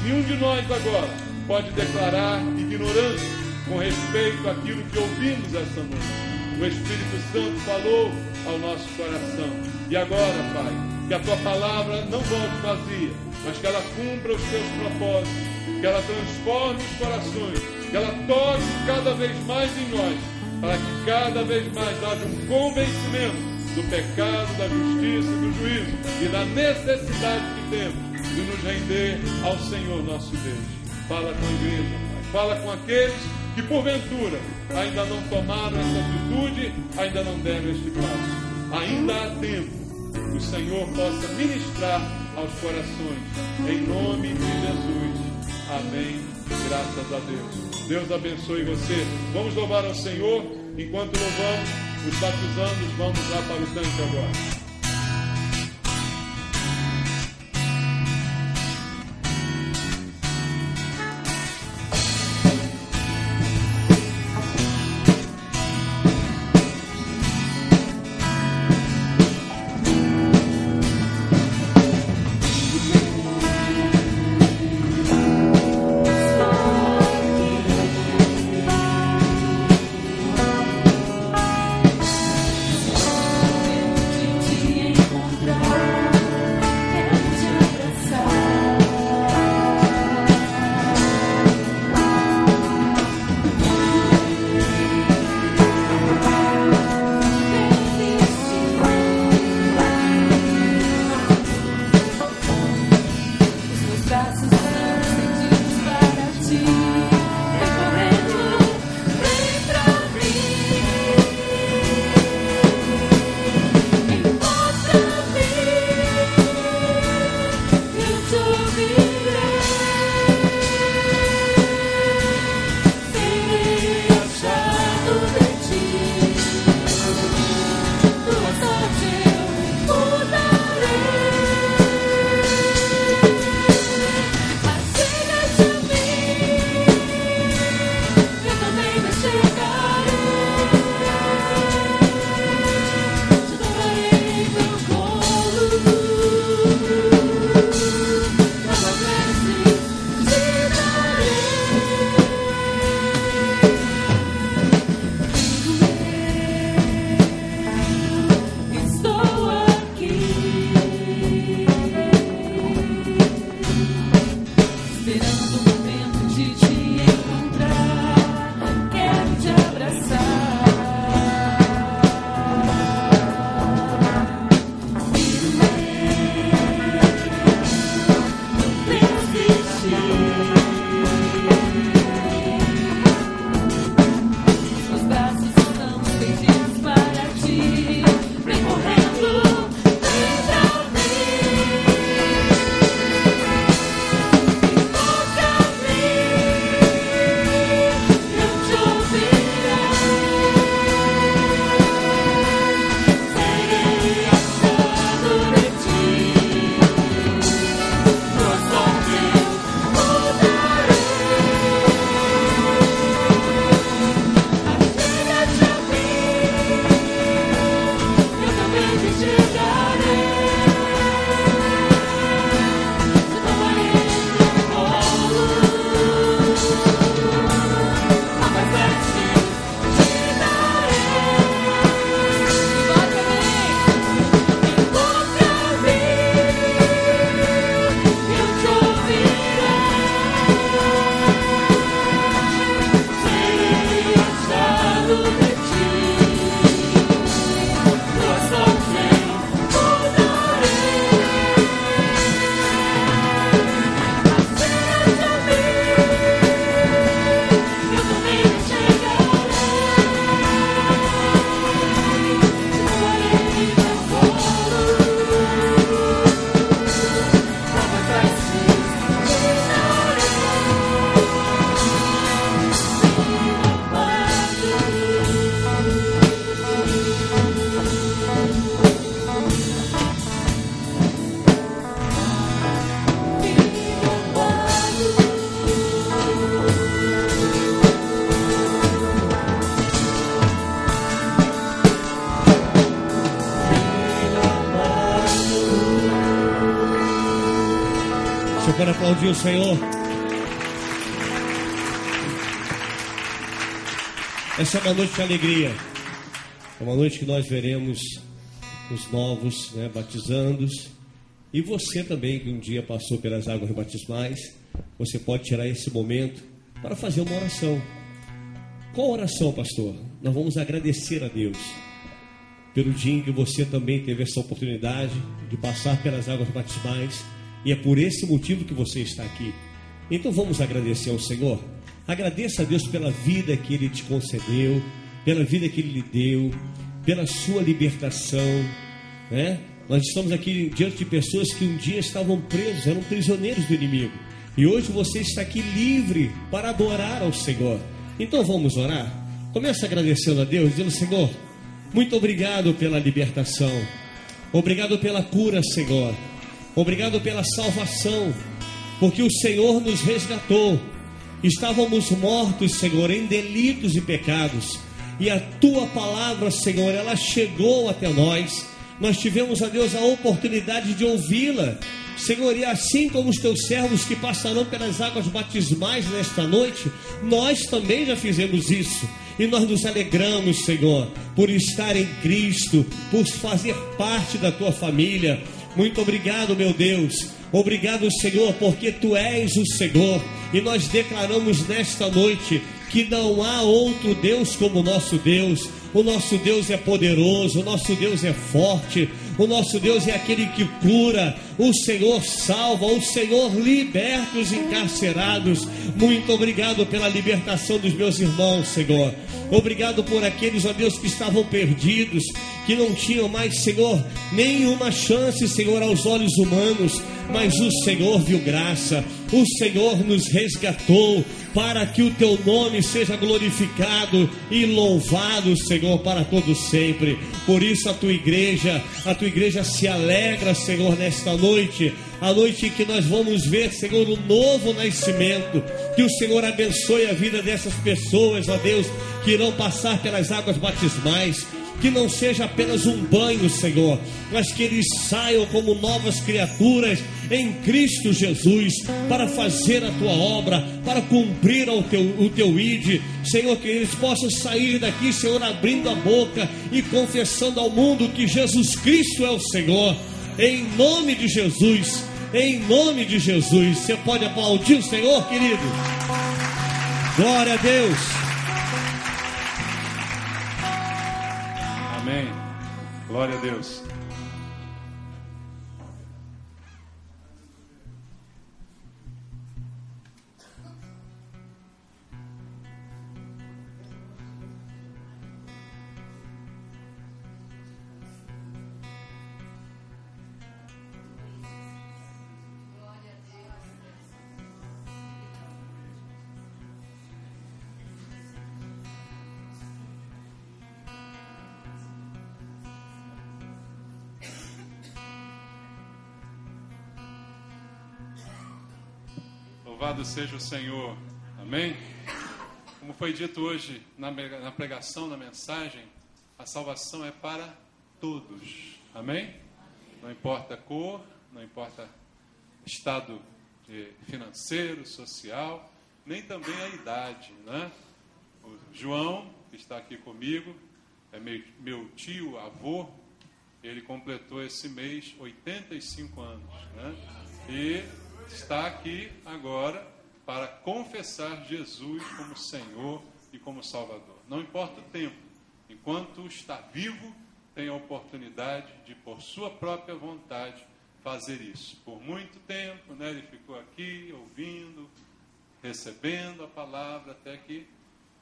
Nenhum de nós agora pode declarar ignorância com respeito àquilo que ouvimos essa noite. O Espírito Santo falou ao nosso coração. E agora, Pai, que a tua palavra não volte vazia, mas que ela cumpra os teus propósitos, que ela transforme os corações, que ela toque cada vez mais em nós, para que cada vez mais haja um convencimento do pecado, da justiça, do juízo e da necessidade que temos de nos render ao Senhor nosso Deus. Fala com a igreja, Pai. Fala com aqueles que porventura ainda não tomaram essa atitude, ainda não deram este passo. Ainda há tempo que o Senhor possa ministrar aos corações. Em nome de Jesus. Amém. Graças a Deus. Deus abençoe você. Vamos louvar ao Senhor. Enquanto louvamos, os batizandos, vamos lá para o tanque agora. Você pode aplaudir o Senhor? Essa é uma noite de alegria. É uma noite que nós veremos os novos, batizandos. E você também, que um dia passou pelas águas batismais, você pode tirar esse momento para fazer uma oração. Qual oração, pastor? Nós vamos agradecer a Deus pelo dia em que você também teve essa oportunidade de passar pelas águas batismais, e é por esse motivo que você está aqui. Então vamos agradecer ao Senhor. Agradeça a Deus pela vida que Ele te concedeu, pela vida que Ele lhe deu, pela sua libertação, Nós estamos aqui diante de pessoas que um dia estavam presos, eram prisioneiros do inimigo, e hoje você está aqui livre para adorar ao Senhor. Então vamos orar. Comece agradecendo a Deus, dizendo: Senhor, muito obrigado pela libertação, obrigado pela cura, Senhor, obrigado pela salvação, porque o Senhor nos resgatou. Estávamos mortos, Senhor, em delitos e pecados, e a Tua palavra, Senhor, ela chegou até nós. Nós tivemos, a Deus, a oportunidade de ouvi-la, Senhor, e assim como os Teus servos que passarão pelas águas batismais nesta noite, nós também já fizemos isso. E nós nos alegramos, Senhor, por estar em Cristo, por fazer parte da Tua família. Muito obrigado, meu Deus. Obrigado, Senhor, porque Tu és o Senhor. E nós declaramos nesta noite que não há outro Deus como o nosso Deus. O nosso Deus é poderoso, o nosso Deus é forte, o nosso Deus é aquele que cura, o Senhor salva, o Senhor liberta os encarcerados. Muito obrigado pela libertação dos meus irmãos, Senhor. Obrigado por aqueles, ó Deus, que estavam perdidos, que não tinham mais, Senhor, nenhuma chance, Senhor, aos olhos humanos, mas o Senhor viu graça, o Senhor nos resgatou, para que o Teu nome seja glorificado e louvado, Senhor, para todo sempre. Por isso a Tua igreja se alegra, Senhor, nesta noite, a noite em que nós vamos ver, Senhor, um novo nascimento. Que o Senhor abençoe a vida dessas pessoas, ó Deus, que irão passar pelas águas batismais. Que não seja apenas um banho, Senhor, mas que eles saiam como novas criaturas em Cristo Jesus, para fazer a Tua obra, para cumprir o Teu ide. Senhor, que eles possam sair daqui, Senhor, abrindo a boca e confessando ao mundo que Jesus Cristo é o Senhor. Em nome de Jesus, em nome de Jesus. Você pode aplaudir o Senhor, querido? Glória a Deus. Amém. Glória a Deus. Louvado seja o Senhor, amém? Como foi dito hoje na pregação, na mensagem, a salvação é para todos, amém? Não importa a cor, não importa estado financeiro, social, nem também a idade, né? O João, que está aqui comigo, é meu tio, avô, ele completou esse mês 85 anos, né? E está aqui agora para confessar Jesus como Senhor e como Salvador. Não importa o tempo, enquanto está vivo, tem a oportunidade de, por sua própria vontade, fazer isso. Por muito tempo, né, ele ficou aqui ouvindo, recebendo a palavra, até que,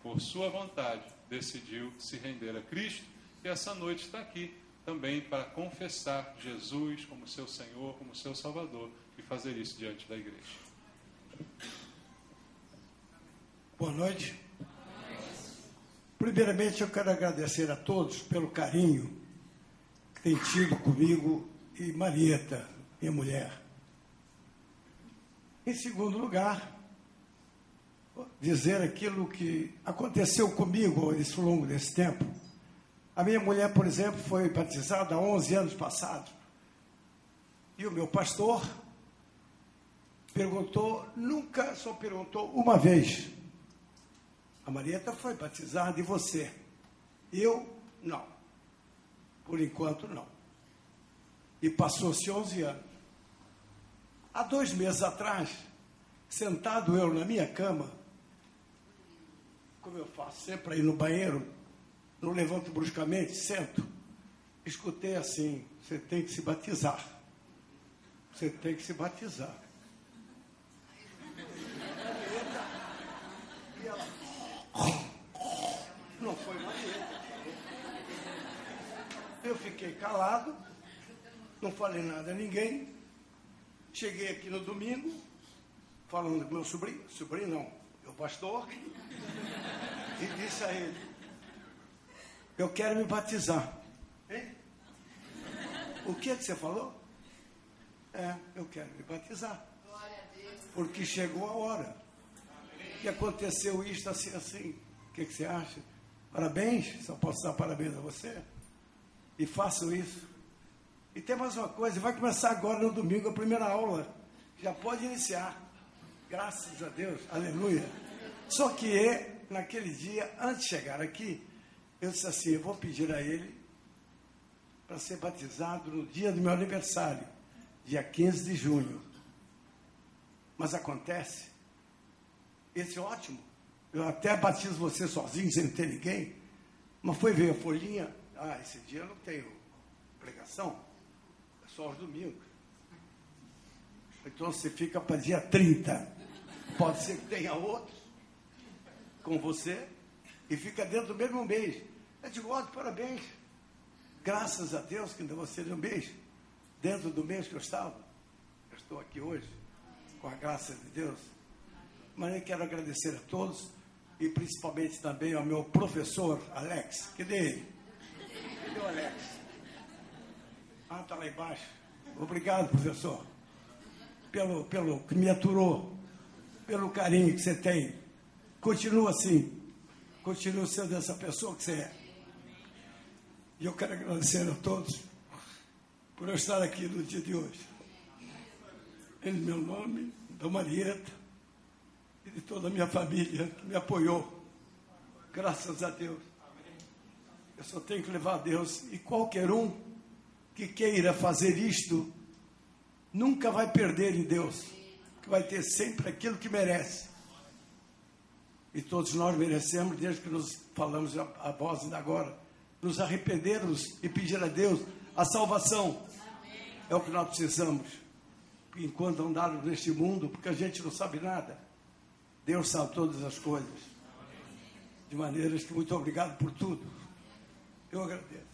por sua vontade, decidiu se render a Cristo. E essa noite está aqui também para confessar Jesus como seu Senhor, como seu Salvador, e fazer isso diante da igreja. Boa noite. Primeiramente, eu quero agradecer a todos pelo carinho que tem tido comigo e Marieta, minha mulher. Em segundo lugar, dizer aquilo que aconteceu comigo ao longo desse tempo. A minha mulher, por exemplo, foi batizada há 11 anos passados. E o meu pastor perguntou, nunca só perguntou uma vez. A Marieta foi batizada e você? Eu, não. Por enquanto, não. E passou-se 11 anos. Há 2 meses atrás, sentado eu na minha cama, como eu faço sempre aí no banheiro, não levanto bruscamente, sento, escutei assim, você tem que se batizar. Você tem que se batizar. E ela, não foi Marieta. Eu fiquei calado, não falei nada a ninguém. Cheguei aqui no domingo, falando com meu sobrinho não, meu pastor, e disse a ele, eu quero me batizar. Hein? O que você falou? Eu quero me batizar. Porque chegou a hora. Que aconteceu isto assim, assim. O que você acha? Parabéns, só posso dar parabéns a você. E faço isso. E tem mais uma coisa, vai começar agora no domingo a primeira aula. Já pode iniciar. Graças a Deus, aleluia. Só que naquele dia, antes de chegar aqui, eu disse assim, eu vou pedir a ele para ser batizado no dia do meu aniversário, dia 15 de junho. Mas acontece, esse é ótimo, eu até batizo você sozinho, sem ter ninguém, mas foi ver a folhinha, esse dia eu não tenho pregação, é só aos domingos. Então você fica para dia 30, pode ser que tenha outro com você, e fica dentro do mesmo mês. Eu digo, parabéns, graças a Deus que ainda você deu um beijo, dentro do mês que eu estava. Eu estou aqui hoje, com a graça de Deus. Mas eu quero agradecer a todos, e principalmente também ao meu professor, Alex. Cadê ele? Cadê o Alex? Está lá embaixo. Obrigado, professor, pelo que me aturou, pelo carinho que você tem. Continua assim, continua sendo essa pessoa que você é. E eu quero agradecer a todos por eu estar aqui no dia de hoje. Em meu nome, da Marieta e de toda a minha família que me apoiou. Graças a Deus. Eu só tenho que levar a Deus. E qualquer um que queira fazer isto, nunca vai perder em Deus. Que vai ter sempre aquilo que merece. E todos nós merecemos, desde que nos falamos a voz ainda agora, nos arrependermos e pedir a Deus a salvação. É o que nós precisamos. Enquanto andarmos neste mundo, porque a gente não sabe nada, Deus sabe todas as coisas. De maneiras que muito obrigado por tudo. Eu agradeço.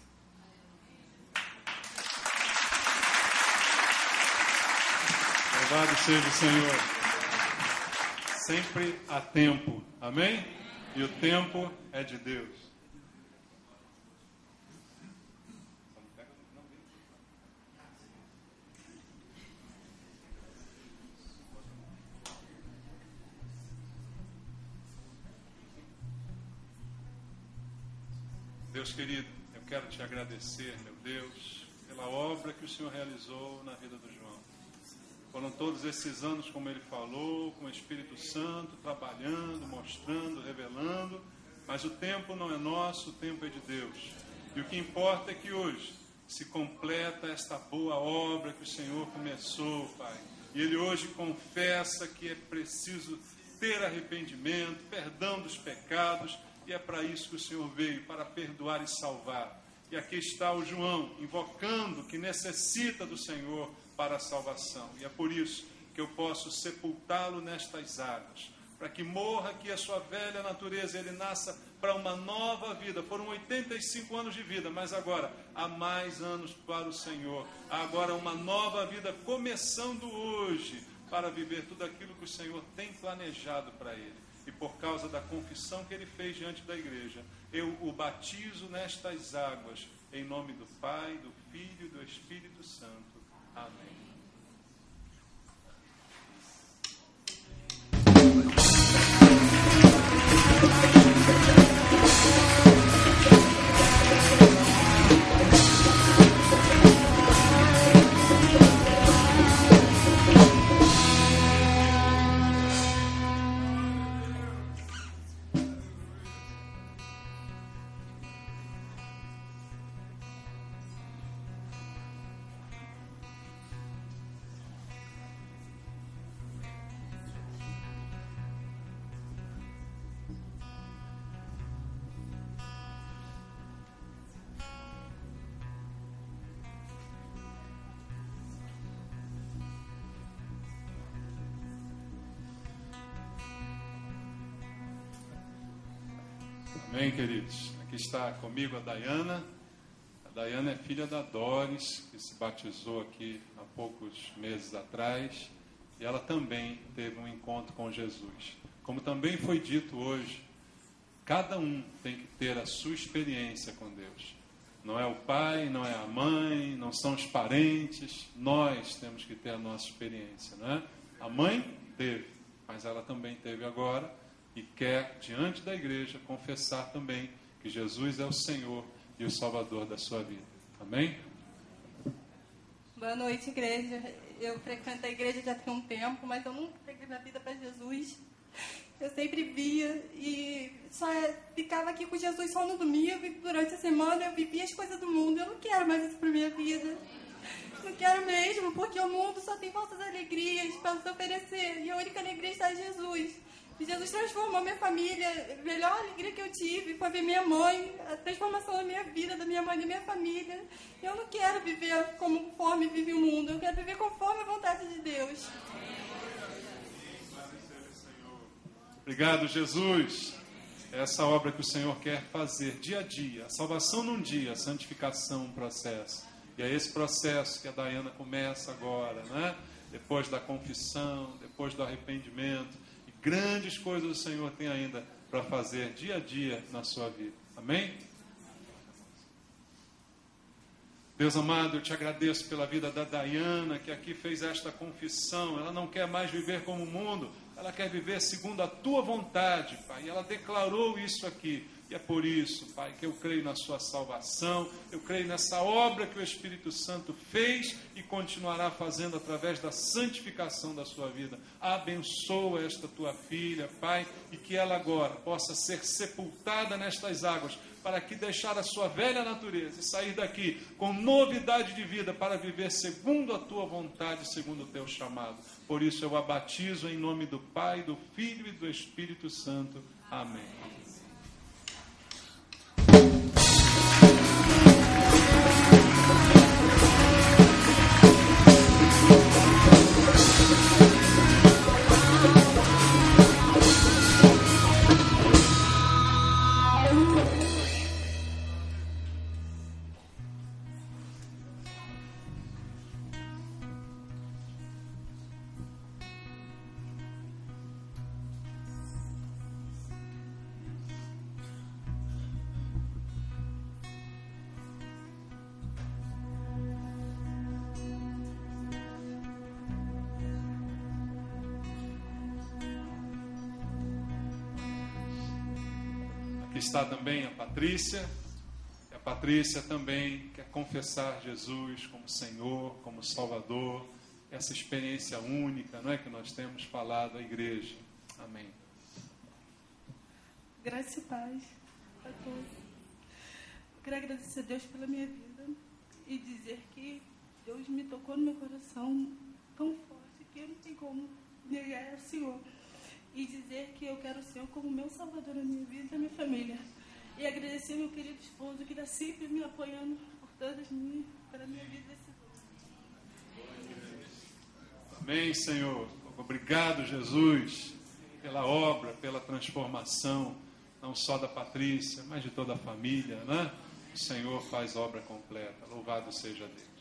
Louvado seja o Senhor. Sempre há tempo. Amém? E o tempo é de Deus. Deus querido, eu quero te agradecer, meu Deus, pela obra que o Senhor realizou na vida do João. Foram todos esses anos, como ele falou, com o Espírito Santo, trabalhando, mostrando, revelando, mas o tempo não é nosso, o tempo é de Deus. E o que importa é que hoje se completa esta boa obra que o Senhor começou, Pai. E ele hoje confessa que é preciso ter arrependimento, perdão dos pecados, e é para isso que o Senhor veio, para perdoar e salvar. E aqui está o João, invocando que necessita do Senhor para a salvação. E é por isso que eu posso sepultá-lo nestas águas, para que morra aqui a sua velha natureza, ele nasça para uma nova vida. Foram 85 anos de vida, mas agora há mais anos para o Senhor. Há agora uma nova vida começando hoje, para viver tudo aquilo que o Senhor tem planejado para ele. E por causa da confissão que ele fez diante da igreja, eu o batizo nestas águas, em nome do Pai, do Filho e do Espírito Santo. Amém. Amém, queridos? Aqui está comigo a Dayana. A Dayana é filha da Doris, que se batizou aqui há poucos meses atrás. E ela também teve um encontro com Jesus. Como também foi dito hoje, cada um tem que ter a sua experiência com Deus. Não é o pai, não é a mãe, não são os parentes. Nós temos que ter a nossa experiência, não é? A mãe teve, mas ela também teve agora e quer, diante da igreja, confessar também que Jesus é o Senhor e o Salvador da sua vida. Amém? Boa noite, igreja. Eu frequento a igreja já tem um tempo, mas eu nunca entreguei minha vida para Jesus. Eu sempre via e só ficava aqui com Jesus só no domingo, e durante a semana eu vivia as coisas do mundo. Eu não quero mais isso para minha vida. Não quero mesmo, porque o mundo só tem falsas alegrias para nos oferecer. E a única alegria está em Jesus. E Jesus transformou minha família. A melhor alegria que eu tive foi ver minha mãe, a transformação da minha vida, da minha mãe e da minha família. Eu não quero viver conforme vive o mundo. Eu quero viver conforme a vontade de Deus. Obrigado, Jesus. Essa obra que o Senhor quer fazer dia a dia. A salvação num dia, a santificação um processo. E é esse processo que a Dayana começa agora, né? Depois da confissão, depois do arrependimento. E grandes coisas o Senhor tem ainda para fazer dia a dia na sua vida. Amém? Deus amado, eu te agradeço pela vida da Dayana, que aqui fez esta confissão. Ela não quer mais viver como o mundo, ela quer viver segundo a tua vontade, Pai. E ela declarou isso aqui. E é por isso, Pai, que eu creio na sua salvação, eu creio nessa obra que o Espírito Santo fez e continuará fazendo através da santificação da sua vida. Abençoa esta tua filha, Pai, e que ela agora possa ser sepultada nestas águas, para que deixar a sua velha natureza e sair daqui com novidade de vida para viver segundo a tua vontade, segundo o teu chamado. Por isso eu a batizo em nome do Pai, do Filho e do Espírito Santo. Amém. Aqui está também a Patrícia. E a Patrícia também quer confessar Jesus como Senhor, como Salvador. Essa experiência única, não é, que nós temos falado à igreja. Amém. Graça e paz a todos. Eu quero agradecer a Deus pela minha vida e dizer que Deus me tocou no meu coração tão forte que eu não tenho como negar ao Senhor. E dizer que eu quero o Senhor como meu Salvador na minha vida e na minha família. E agradecer ao meu querido esposo que está sempre me apoiando por todas minhas, pela minha vida desse mundo. Amém, Senhor. Obrigado, Jesus, pela obra, pela transformação, não só da Patrícia, mas de toda a família, né? O Senhor faz obra completa. Louvado seja Deus.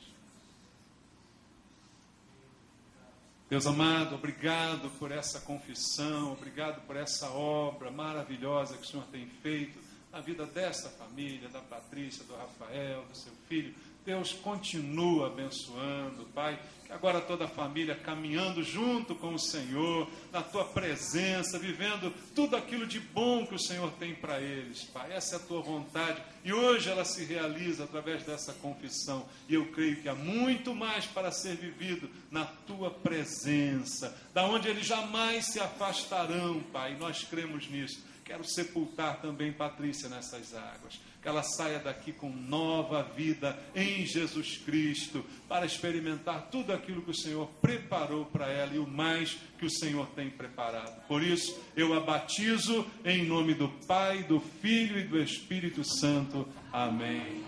Deus amado, obrigado por essa confissão, obrigado por essa obra maravilhosa que o Senhor tem feito na vida dessa família, da Patrícia, do Rafael, do seu filho. Deus continua abençoando, Pai, que agora toda a família caminhando junto com o Senhor, na Tua presença, vivendo tudo aquilo de bom que o Senhor tem para eles, Pai. Essa é a Tua vontade e hoje ela se realiza através dessa confissão. E eu creio que há muito mais para ser vivido na Tua presença, da onde eles jamais se afastarão, Pai. Nós cremos nisso. Quero sepultar também Patrícia nessas águas, que ela saia daqui com nova vida em Jesus Cristo, para experimentar tudo aquilo que o Senhor preparou para ela e o mais que o Senhor tem preparado. Por isso, eu a batizo em nome do Pai, do Filho e do Espírito Santo. Amém.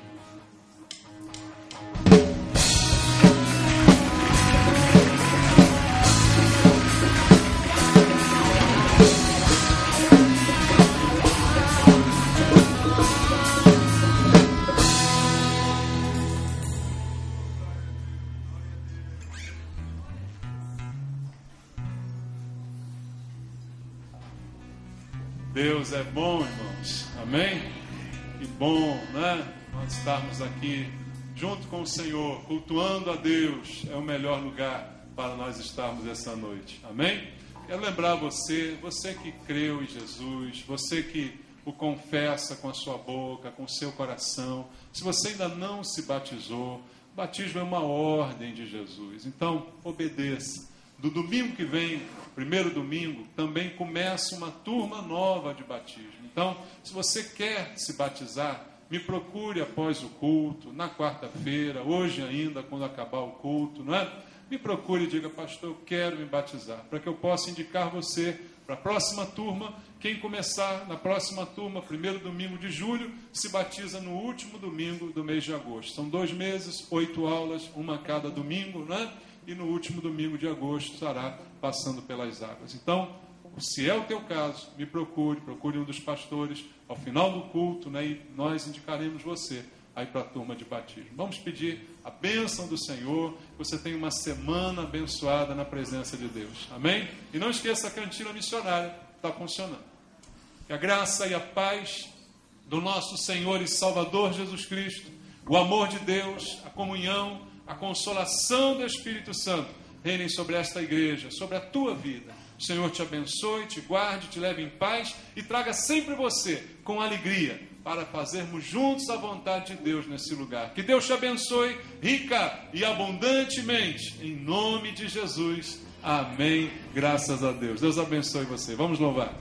Deus é bom, irmãos. Amém? Que bom, né? Nós estarmos aqui junto com o Senhor, cultuando a Deus. É o melhor lugar para nós estarmos essa noite. Amém? Quero lembrar você que creu em Jesus, você que o confessa com a sua boca, com o seu coração. Se você ainda não se batizou, o batismo é uma ordem de Jesus. Então, obedeça. Do domingo que vem, primeiro domingo, também começa uma turma nova de batismo. Então, se você quer se batizar, me procure após o culto, na quarta-feira, hoje ainda, quando acabar o culto, não é? Me procure e diga: pastor, eu quero me batizar, para que eu possa indicar você para a próxima turma. Quem começar na próxima turma, primeiro domingo de julho, se batiza no último domingo do mês de agosto. São 2 meses, 8 aulas, uma a cada domingo, né? E no último domingo de agosto estará passando pelas águas. Então, se é o teu caso, me procure um dos pastores ao final do culto, né? E nós indicaremos você aí para a turma de batismo. Vamos pedir a bênção do Senhor, que você tenha uma semana abençoada na presença de Deus. Amém? E não esqueça a cantina missionária, está funcionando. Que a graça e a paz do nosso Senhor e Salvador Jesus Cristo, o amor de Deus, a comunhão, a consolação do Espírito Santo reinem sobre esta igreja, sobre a tua vida. O Senhor te abençoe, te guarde, te leve em paz e traga sempre você com alegria para fazermos juntos a vontade de Deus nesse lugar. Que Deus te abençoe rica e abundantemente, em nome de Jesus. Amém. Graças a Deus. Deus abençoe você. Vamos louvar.